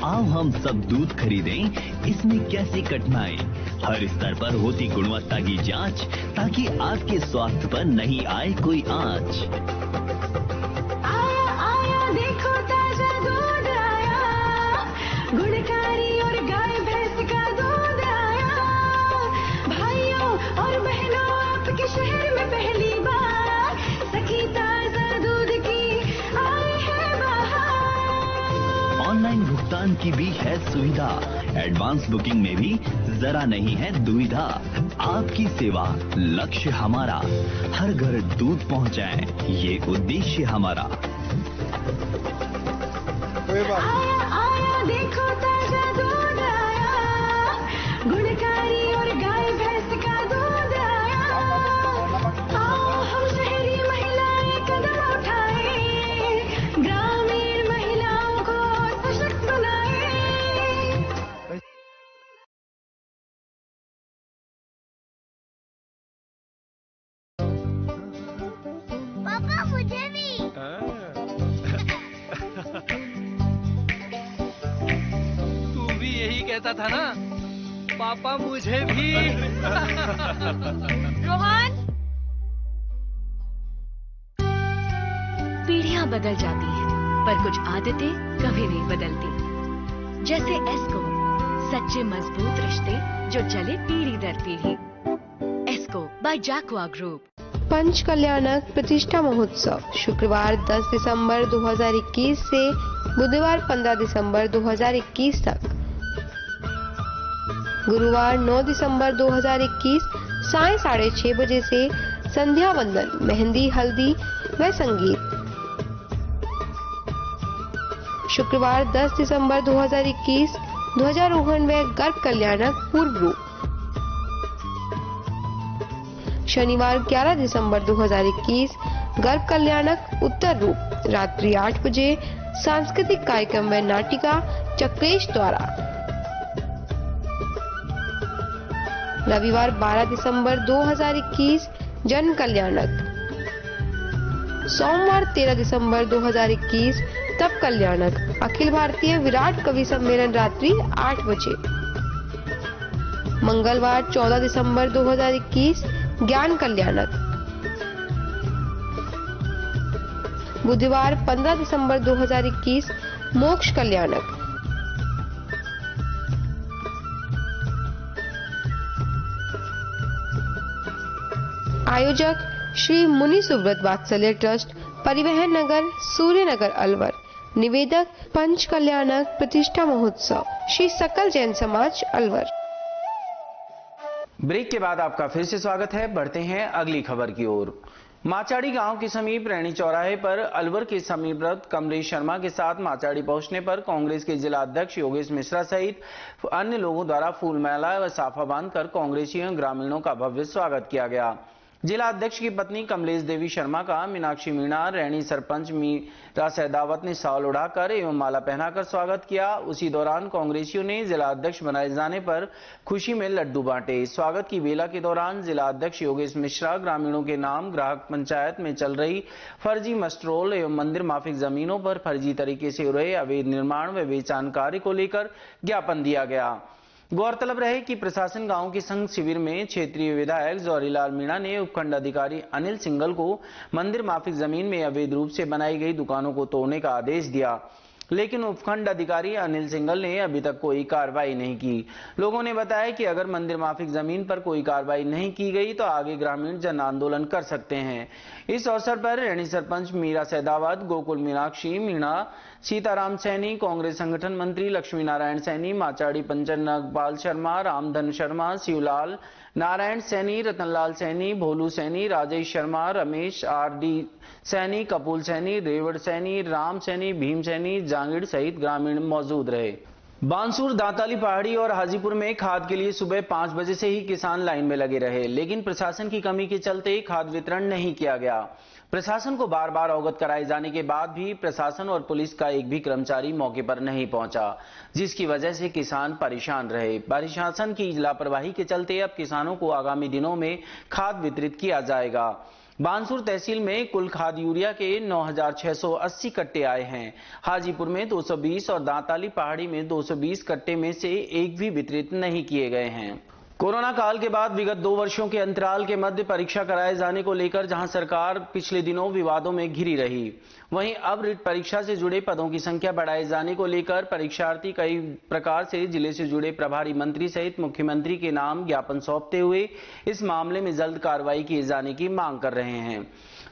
आओ हम सब दूध खरीदें, इसमें कैसी कठिनाई। हर स्तर पर होती गुणवत्ता की जांच, ताकि आपके स्वास्थ्य पर नहीं आए कोई आंच। आया आया देखो ताजा दूध आया, गुणकारी और गाय भैंस का दूध आया। भाइयों और बहनों आपके शहर में पहली बार सखी ताजा दूध की आई है बाहर। ऑनलाइन भुगतान की भी है सुविधा, एडवांस बुकिंग में भी जरा नहीं है दुविधा। आपकी सेवा लक्ष्य हमारा, हर घर दूध पहुंचाएं, ये उद्देश्य हमारा। आया आया देखो ताजा दूध आया, गुणकारी और गाय भैंस का दूध आया। आओ हम शहरी महिलाएं कदम उठाएं, ग्रामीण महिलाओं को सशक्त बनाएं। पापा मुझे भी। तू भी यही कहता था ना, पापा मुझे भी। रोहन, पीढ़ियां बदल जाती हैं, पर कुछ आदतें कभी नहीं बदलती। जैसे एस्को, सच्चे मजबूत रिश्ते जो चले पीढ़ी दर पीढ़ी। एस्को बाय जैकवा ग्रुप। पंच कल्याणक प्रतिष्ठा महोत्सव शुक्रवार 10 दिसंबर 2021 से बुधवार 15 दिसंबर 2021 तक। गुरुवार 9 दिसंबर 2021 सायं 6:30 बजे से संध्या वंदन, मेहंदी, हल्दी व संगीत। शुक्रवार 10 दिसंबर 2021 ध्वजारोहण व गर्भ कल्याणक पूर्व रूप। शनिवार 11 दिसंबर 2021 गर्भ कल्याणक उत्तर रूप, रात्रि 8 बजे सांस्कृतिक कार्यक्रम व नाटिका चक्रेश द्वारा। रविवार 12 दिसंबर 2021 जन कल्याणक। सोमवार 13 दिसंबर 2021 तप कल्याणक, अखिल भारतीय विराट कवि सम्मेलन रात्रि 8 बजे। मंगलवार 14 दिसंबर 2021 ज्ञान कल्याणक। बुधवार 15 दिसंबर 2021 मोक्ष कल्याणक। आयोजक श्री मुनि सुब्रत वात्सल्य ट्रस्ट, परिवहन नगर, सूर्यनगर, अलवर। निवेदक पंच कल्याणक प्रतिष्ठा महोत्सव, श्री सकल जैन समाज, अलवर। ब्रेक के बाद आपका फिर से स्वागत है। बढ़ते हैं अगली खबर की ओर। माचाड़ी गांव के समीप रैणी चौराहे पर अलवर के समीपरत कमलेश शर्मा के साथ माचाड़ी पहुंचने पर कांग्रेस के जिला अध्यक्ष योगेश मिश्रा सहित अन्य लोगों द्वारा फूलमाला व साफा बांधकर कांग्रेसियों ग्रामीणों का भव्य स्वागत किया गया। जिला अध्यक्ष की पत्नी कमलेश देवी शर्मा का मीनाक्षी मीणा, रैणी सरपंच मीरा सहदावत ने शाल उड़ाकर एवं माला पहनाकर स्वागत किया। उसी दौरान कांग्रेसियों ने जिला अध्यक्ष बनाए जाने पर खुशी में लड्डू बांटे। स्वागत की बेला के दौरान जिला अध्यक्ष योगेश मिश्रा ग्रामीणों के नाम ग्राहक पंचायत में चल रही फर्जी मस्ट्रोल एवं मंदिर माफिक जमीनों पर फर्जी तरीके से हो रहे अवैध निर्माण व बेचान कार्य को लेकर ज्ञापन दिया गया। गौरतलब रहे कि प्रशासन गांव के संघ शिविर में क्षेत्रीय विधायक जौहरीलाल मीणा ने उपखंड अधिकारी अनिल सिंघल को मंदिर माफिक जमीन में अवैध रूप से बनाई गई दुकानों को तोड़ने का आदेश दिया, लेकिन उपखंड अधिकारी अनिल सिंघल ने अभी तक कोई कार्रवाई नहीं की। लोगों ने बताया कि अगर मंदिर माफिक जमीन पर कोई कार्रवाई नहीं की गई तो आगे ग्रामीण जन आंदोलन कर सकते हैं। इस अवसर पर रैणी सरपंच मीरा सहदावत, गोकुल मीनाक्षी मीणा, सीताराम सैनी, कांग्रेस संगठन मंत्री लक्ष्मी नारायण सैनी, माचाड़ी पंचन नागपाल शर्मा, रामधन शर्मा, शिवलाल नारायण सैनी, रतनलाल सैनी, भोलू सैनी, राजेश शर्मा, रमेश आर.डी. सैनी, कपूल सैनी, रेवड़ सैनी, राम सैनी, भीम सैनी, जांगिड़ सहित ग्रामीण मौजूद रहे। बांसुर, दांताली पहाड़ी और हाजीपुर में खाद के लिए सुबह 5 बजे से ही किसान लाइन में लगे रहे, लेकिन प्रशासन की कमी के चलते खाद वितरण नहीं किया गया। प्रशासन को बार बार अवगत कराए जाने के बाद भी प्रशासन और पुलिस का एक भी कर्मचारी मौके पर नहीं पहुंचा, जिसकी वजह से किसान परेशान रहे। प्रशासन की लापरवाही के चलते अब किसानों को आगामी दिनों में खाद वितरित किया जाएगा। बानसूर तहसील में कुल खाद यूरिया के 9,680 कट्टे आए हैं। हाजीपुर में 220 और दांताली पहाड़ी में 220 कट्टे में से एक भी वितरित नहीं किए गए हैं। कोरोना काल के बाद विगत 2 वर्षों के अंतराल के मध्य परीक्षा कराए जाने को लेकर जहां सरकार पिछले दिनों विवादों में घिरी रही, वहीं अब रिट परीक्षा से जुड़े पदों की संख्या बढ़ाए जाने को लेकर परीक्षार्थी कई प्रकार से जिले से जुड़े प्रभारी मंत्री सहित मुख्यमंत्री के नाम ज्ञापन सौंपते हुए इस मामले में जल्द कार्रवाई किए जाने की मांग कर रहे हैं,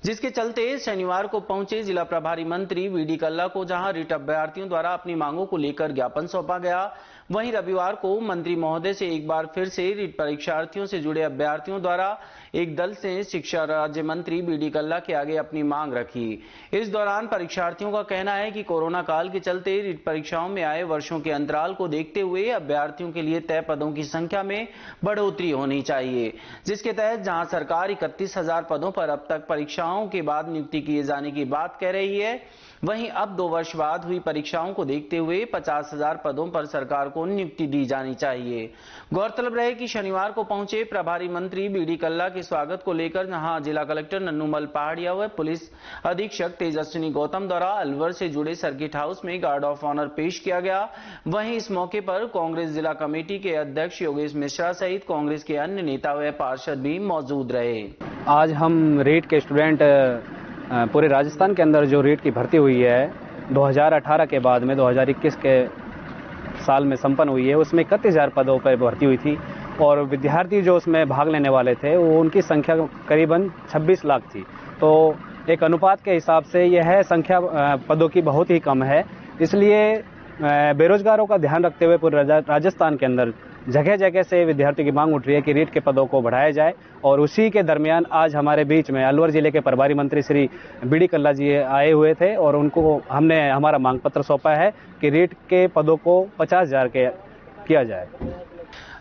जिसके चलते शनिवार को पहुंचे जिला प्रभारी मंत्री वीडी कल्ला को जहां रिट अभ्यर्थियों द्वारा अपनी मांगों को लेकर ज्ञापन सौंपा गया, वहीं रविवार को मंत्री महोदय से एक बार फिर से रिट परीक्षार्थियों से जुड़े अभ्यर्थियों द्वारा एक दल से शिक्षा राज्य मंत्री वीडी कल्ला के आगे अपनी मांग रखी। इस दौरान परीक्षार्थियों का कहना है कि कोरोना काल के चलते रिट परीक्षाओं में आए वर्षों के अंतराल को देखते हुए अभ्यर्थियों के लिए तय पदों की संख्या में बढ़ोतरी होनी चाहिए, जिसके तहत जहां सरकार 31,000 पदों पर अब तक परीक्षाओं के बाद नियुक्ति किए जाने की बात कह रही है, वहीं अब 2 वर्ष बाद हुई परीक्षाओं को देखते हुए 50,000 पदों पर सरकार को नियुक्ति दी जानी चाहिए। गौरतलब रहे कि शनिवार को पहुंचे प्रभारी मंत्री बीडी कल्ला के स्वागत को लेकर जहां जिला कलेक्टर नन्नूमल पहाड़िया व पुलिस अधीक्षक तेजस्विनी गौतम द्वारा अलवर से जुड़े सर्किट हाउस में गार्ड ऑफ ऑनर पेश किया गया, वहीं इस मौके पर कांग्रेस जिला कमेटी के अध्यक्ष योगेश मिश्रा सहित कांग्रेस के अन्य नेता व पार्षद भी मौजूद रहे। आज हम रेट के स्टूडेंट पूरे राजस्थान के अंदर जो रेट की भर्ती हुई है 2018 के बाद में 2021 के साल में संपन्न हुई है, उसमें 31,000 पदों पर भर्ती हुई थी और विद्यार्थी जो उसमें भाग लेने वाले थे वो उनकी संख्या करीबन 26 लाख थी। तो एक अनुपात के हिसाब से यह संख्या पदों की बहुत ही कम है, इसलिए बेरोजगारों का ध्यान रखते हुए पूरे राजस्थान के अंदर जगह जगह से विद्यार्थियों की मांग उठ रही है कि रीट के पदों को बढ़ाया जाए और उसी के दरमियान आज हमारे बीच में अलवर जिले के प्रभारी मंत्री श्री बीडी कल्ला जी आए हुए थे और उनको हमने हमारा मांग पत्र सौंपा है कि रीट के पदों को 50,000 के किया जाए।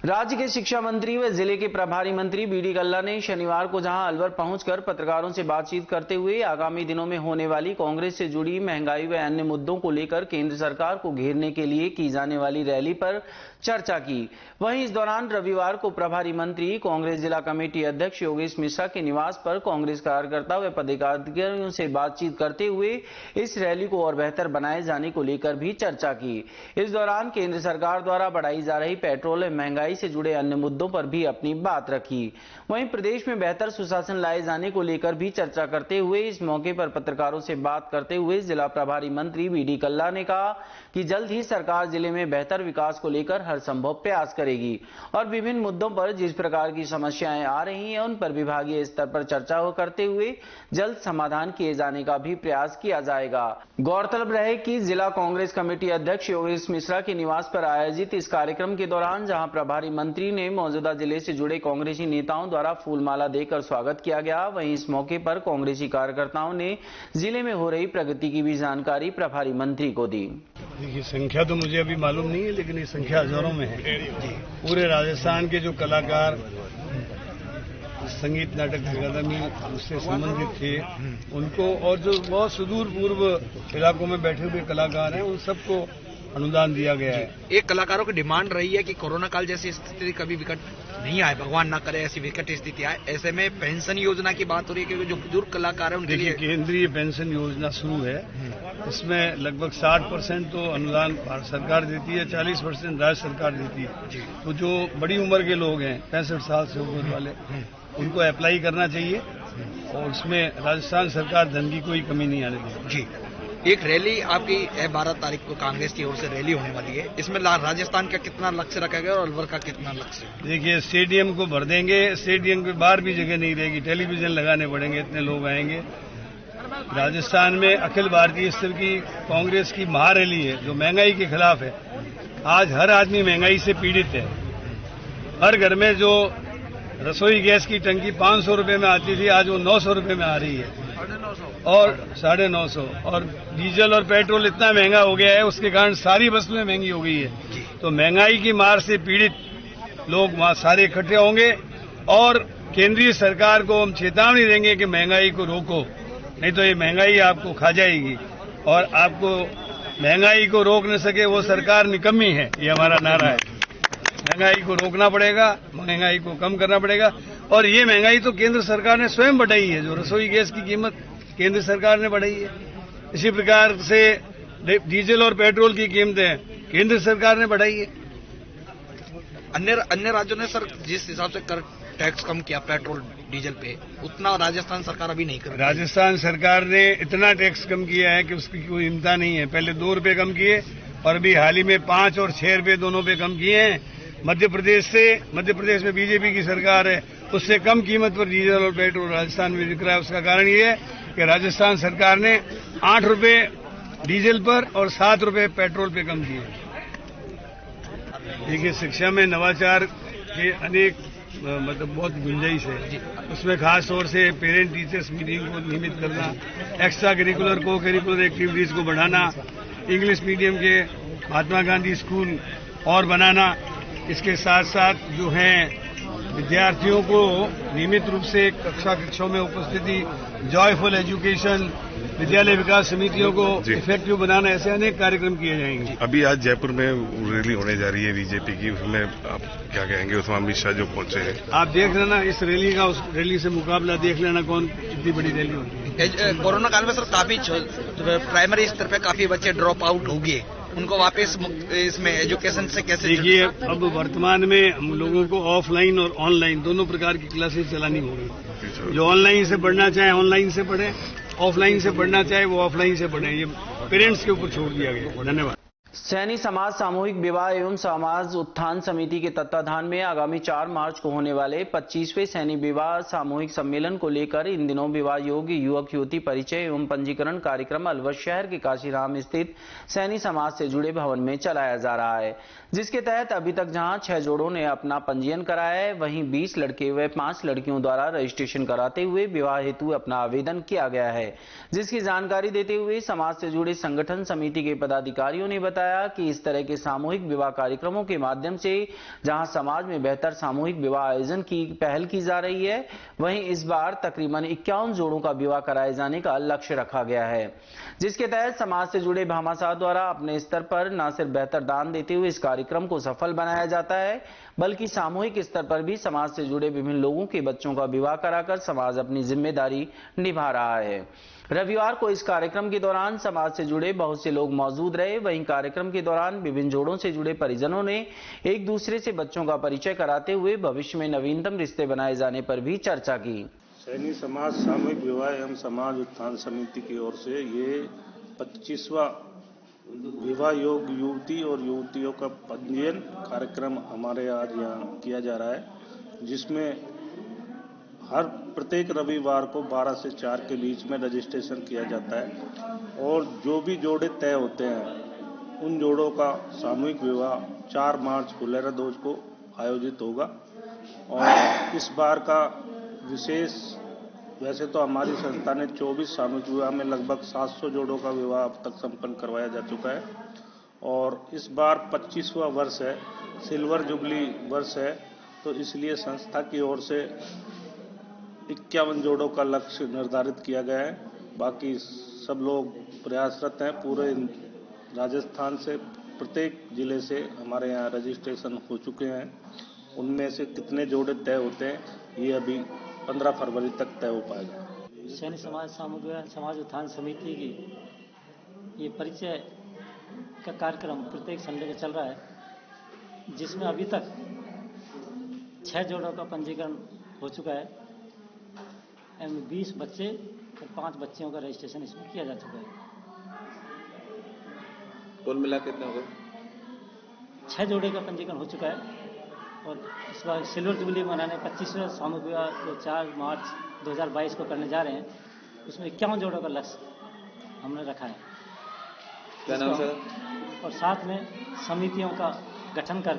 राज्य के शिक्षा मंत्री व जिले के प्रभारी मंत्री बीडी कल्ला ने शनिवार को जहां अलवर पहुंचकर पत्रकारों से बातचीत करते हुए आगामी दिनों में होने वाली कांग्रेस से जुड़ी महंगाई व अन्य मुद्दों को लेकर केंद्र सरकार को घेरने के लिए की जाने वाली रैली पर चर्चा की। वहीं इस दौरान रविवार को प्रभारी मंत्री कांग्रेस जिला कमेटी अध्यक्ष योगेश मिश्रा के निवास पर कांग्रेस कार्यकर्ता व पदाधिकारियों से बातचीत करते हुए इस रैली को और बेहतर बनाए जाने को लेकर भी चर्चा की। इस दौरान केंद्र सरकार द्वारा बढ़ाई जा रही पेट्रोल व महंगाई से जुड़े अन्य मुद्दों पर भी अपनी बात रखी। वहीं प्रदेश में बेहतर सुशासन लाए जाने को लेकर भी चर्चा करते हुए इस मौके पर पत्रकारों से बात करते हुए जिला प्रभारी मंत्री बीडी कल्ला ने कहा कि जल्द ही सरकार जिले में बेहतर विकास को लेकर हर संभव प्रयास करेगी और विभिन्न मुद्दों पर जिस प्रकार की समस्याएं आ रही हैं उन पर विभागीय स्तर पर चर्चा करते हुए जल्द समाधान किए जाने का भी प्रयास किया जाएगा। गौरतलब रहे कि जिला कांग्रेस कमेटी अध्यक्ष योगेश मिश्रा के निवास पर आयोजित इस कार्यक्रम के दौरान जहां प्रभारी मंत्री ने मौजूदा जिले से जुड़े कांग्रेसी नेताओं द्वारा फूलमाला देकर स्वागत किया गया, वहीं इस मौके पर कांग्रेसी कार्यकर्ताओं ने जिले में हो रही प्रगति की भी जानकारी प्रभारी मंत्री को दी। देखिए, संख्या तो मुझे अभी मालूम नहीं है, लेकिन ये संख्या हजारों में है। पूरे राजस्थान के जो कलाकार संगीत नाटक अकादमी उससे संबंधित थे उनको और जो बहुत सुदूर पूर्व इलाकों में बैठे हुए कलाकार हैं उन सबको अनुदान दिया गया है। एक कलाकारों की डिमांड रही है कि कोरोना काल जैसी स्थिति कभी विकट नहीं आए, भगवान ना करे ऐसी विकट स्थिति आए, ऐसे में पेंशन योजना की बात हो रही है क्योंकि जो बुजुर्ग कलाकार है उनके लिए केंद्रीय पेंशन योजना शुरू है। इसमें लगभग 60% तो अनुदान भारत सरकार देती है, 40% राज्य सरकार देती है। तो जो बड़ी उम्र के लोग हैं 65 साल से ऊपर वाले उनको अप्लाई करना चाहिए और उसमें राजस्थान सरकार धन की कोई कमी नहीं आने देगी। जी, एक रैली आपकी 12 तारीख को कांग्रेस की ओर से रैली होने वाली है, इसमें राजस्थान का कितना लक्ष्य रखा गया और अलवर का कितना लक्ष्य? देखिए, स्टेडियम को भर देंगे, स्टेडियम के बाहर भी जगह नहीं रहेगी, टेलीविजन लगाने पड़ेंगे, इतने लोग आएंगे। राजस्थान में अखिल भारतीय स्तर की कांग्रेस की महारैली है जो महंगाई के खिलाफ है। आज हर आदमी महंगाई से पीड़ित है। हर घर में जो रसोई गैस की टंकी 500 रुपए में आती थी आज वो 900 रुपए में आ रही है और 950 और डीजल और पेट्रोल इतना महंगा हो गया है उसके कारण सारी वस्तुएं महंगी हो गई है। तो महंगाई की मार से पीड़ित लोग वहां सारे इकट्ठे होंगे और केंद्रीय सरकार को हम चेतावनी देंगे कि महंगाई को रोको, नहीं तो ये महंगाई आपको खा जाएगी और आपको महंगाई को रोक न सके वो सरकार निकम्मी है, ये हमारा नारा है। महंगाई को रोकना पड़ेगा, महंगाई को कम करना पड़ेगा। और ये महंगाई तो केंद्र सरकार ने स्वयं बढ़ाई है। जो रसोई गैस की कीमत केंद्र सरकार ने बढ़ाई है, इसी प्रकार से डीजल और पेट्रोल की कीमतें केंद्र सरकार ने बढ़ाई है। अन्य राज्यों ने सर जिस हिसाब से कर टैक्स कम किया पेट्रोल डीजल पे, उतना राजस्थान सरकार अभी नहीं कर रही। राजस्थान सरकार ने इतना टैक्स कम किया है कि उसकी कोई हिम्मत नहीं है। पहले 2 रुपए कम किए और अभी हाल ही में 5 और 6 रुपए दोनों पे कम किए हैं। मध्य प्रदेश में बीजेपी की सरकार है, उससे कम कीमत पर डीजल और पेट्रोल राजस्थान में बिक रहा है। उसका कारण ये है कि राजस्थान सरकार ने 8 रुपए डीजल पर और 7 रुपए पेट्रोल पे कम किए। देखिए, शिक्षा में नवाचार के अनेक बहुत गुंजाइश है। उसमें खास तौर से पेरेंट टीचर्स मीटिंग को नियमित करना, एक्स्ट्रा करिकुलर को करिकुलर एक्टिविटीज को बढ़ाना, इंग्लिश मीडियम के महात्मा गांधी स्कूल और बनाना, इसके साथ साथ जो है विद्यार्थियों को नियमित रूप से कक्षाओं में उपस्थिति, जॉयफुल एजुकेशन, विद्यालय विकास समितियों को इफेक्टिव बनाना, ऐसे अनेक कार्यक्रम किए जाएंगे। अभी आज जयपुर में रैली होने जा रही है बीजेपी की, उसमें आप क्या कहेंगे? उसमें अमित शाह जो पहुंचे हैं, आप देख लेना इस रैली का उस रैली से मुकाबला, देख लेना कौन कितनी बड़ी रैली होती है। कोरोना काल में सर काफी प्राइमरी स्तर पे काफी बच्चे ड्रॉप आउट हो गए, उनको वापस इसमें एजुकेशन से कैसे? देखिए, अब वर्तमान में हम लोगों को ऑफलाइन और ऑनलाइन दोनों प्रकार की क्लासेस चलानी होगी। जो ऑनलाइन से पढ़ना चाहे ऑनलाइन से पढ़े, ऑफलाइन से पढ़ना चाहे वो ऑफलाइन से पढ़े। ये पेरेंट्स के ऊपर छोड़ दिया गया। धन्यवाद। सैनी समाज सामूहिक विवाह एवं समाज उत्थान समिति के तत्वाधान में आगामी 4 मार्च को होने वाले 25वें सैनी विवाह सामूहिक सम्मेलन को लेकर इन दिनों विवाह योग्य युवक युवती परिचय एवं पंजीकरण कार्यक्रम अलवर शहर के काशीराम स्थित सैनी समाज से जुड़े भवन में चलाया जा रहा है, जिसके तहत अभी तक जहां 6 जोड़ों ने अपना पंजीयन कराया है, वहीं 20 लड़के व 5 लड़कियों द्वारा रजिस्ट्रेशन कराते हुए विवाह हेतु अपना आवेदन किया गया है। जिसकी जानकारी देते हुए समाज से जुड़े संगठन समिति के पदाधिकारियों ने बताया कि इस तरह के सामूहिक विवाह कार्यक्रमों के माध्यम से जहां समाज में बेहतर सामूहिक विवाह आयोजन की पहल की जा रही है, वहीं इस बार तकरीबन 51 जोड़ों का विवाह कराए जाने का लक्ष्य रखा गया है, जिसके तहत समाज से जुड़े भामाशाह द्वारा अपने स्तर पर न सिर्फ बेहतर दान देते हुए इस कार्यक्रम को सफल बनाया जाता है, बल्कि सामूहिक स्तर पर भी समाज से जुड़े विभिन्न लोगों के बच्चों का विवाह कराकर समाज अपनी जिम्मेदारी निभा रहा है। रविवार को इस कार्यक्रम के दौरान समाज से जुड़े बहुत से लोग मौजूद रहे। वहीं कार्यक्रम के दौरान विभिन्न जोड़ों से जुड़े परिजनों ने एक दूसरे से बच्चों का परिचय कराते हुए भविष्य में नवीनतम रिश्ते बनाए जाने पर भी चर्चा की। सैनी समाज सामूहिक विवाह एवं समाज उत्थान समिति की ओर से ये 25वां विवाह योग्य युवती और युवतियों का पंजीयन कार्यक्रम हमारे आज यहाँ किया जा रहा है, जिसमें हर प्रत्येक रविवार को 12 से 4 के बीच में रजिस्ट्रेशन किया जाता है और जो भी जोड़े तय होते हैं उन जोड़ों का सामूहिक विवाह 4 मार्च फुलेरा दोज को आयोजित होगा। और इस बार का विशेष, वैसे तो हमारी संस्था ने 24 सामूहिक विवाह में लगभग 700 जोड़ों का विवाह अब तक संपन्न करवाया जा चुका है और इस बार 25वां वर्ष है, सिल्वर जुबली वर्ष है, तो इसलिए संस्था की ओर से 51 जोड़ों का लक्ष्य निर्धारित किया गया है। बाकी सब लोग प्रयासरत हैं। पूरे राजस्थान से प्रत्येक जिले से हमारे यहाँ रजिस्ट्रेशन हो चुके हैं। उनमें से कितने जोड़े तय होते हैं ये अभी 15 फरवरी तक तय हो पाएगा। सैनी समाज सामूहिक समाज उत्थान समिति की ये परिचय का कार्यक्रम प्रत्येक संडे को चल रहा है, जिसमें अभी तक 6 जोड़ों का पंजीकरण हो चुका है। 20 बच्चे और 5 बच्चियों का रजिस्ट्रेशन इसमें किया जा चुका है। कुल मिला कितने हो गए? 6 जोड़े का पंजीकरण हो चुका है और इस बार सिल्वर जुबली मनाने 25वें सामूहिक विवाह जो 4 मार्च 2022 को करने जा रहे हैं, उसमें 51 जोड़ों का लक्ष्य हमने रखा है। क्या नाम सर? और साथ में समितियों का गठन कर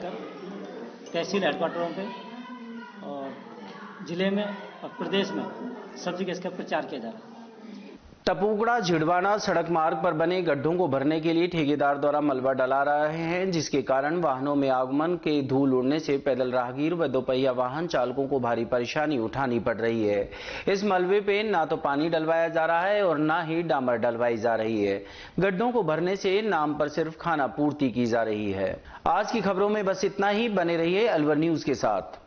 तहसील हेडक्वार्टरों पे और जिले में और प्रदेश में सब जगह इसका प्रचार किया जा रहा है। टपूकड़ा झिड़वाना सड़क मार्ग पर बने गड्ढों को भरने के लिए ठेकेदार द्वारा मलबा डला रहे हैं, जिसके कारण वाहनों में आगमन के धूल उड़ने से पैदल राहगीर व दोपहिया वाहन चालकों को भारी परेशानी उठानी पड़ रही है। इस मलबे पे ना तो पानी डलवाया जा रहा है और ना ही डामर डलवाई जा रही है। गड्ढों को भरने से नाम पर सिर्फ खाना पूर्ति की जा रही है। आज की खबरों में बस इतना ही। बने रहिए अलवर न्यूज के साथ।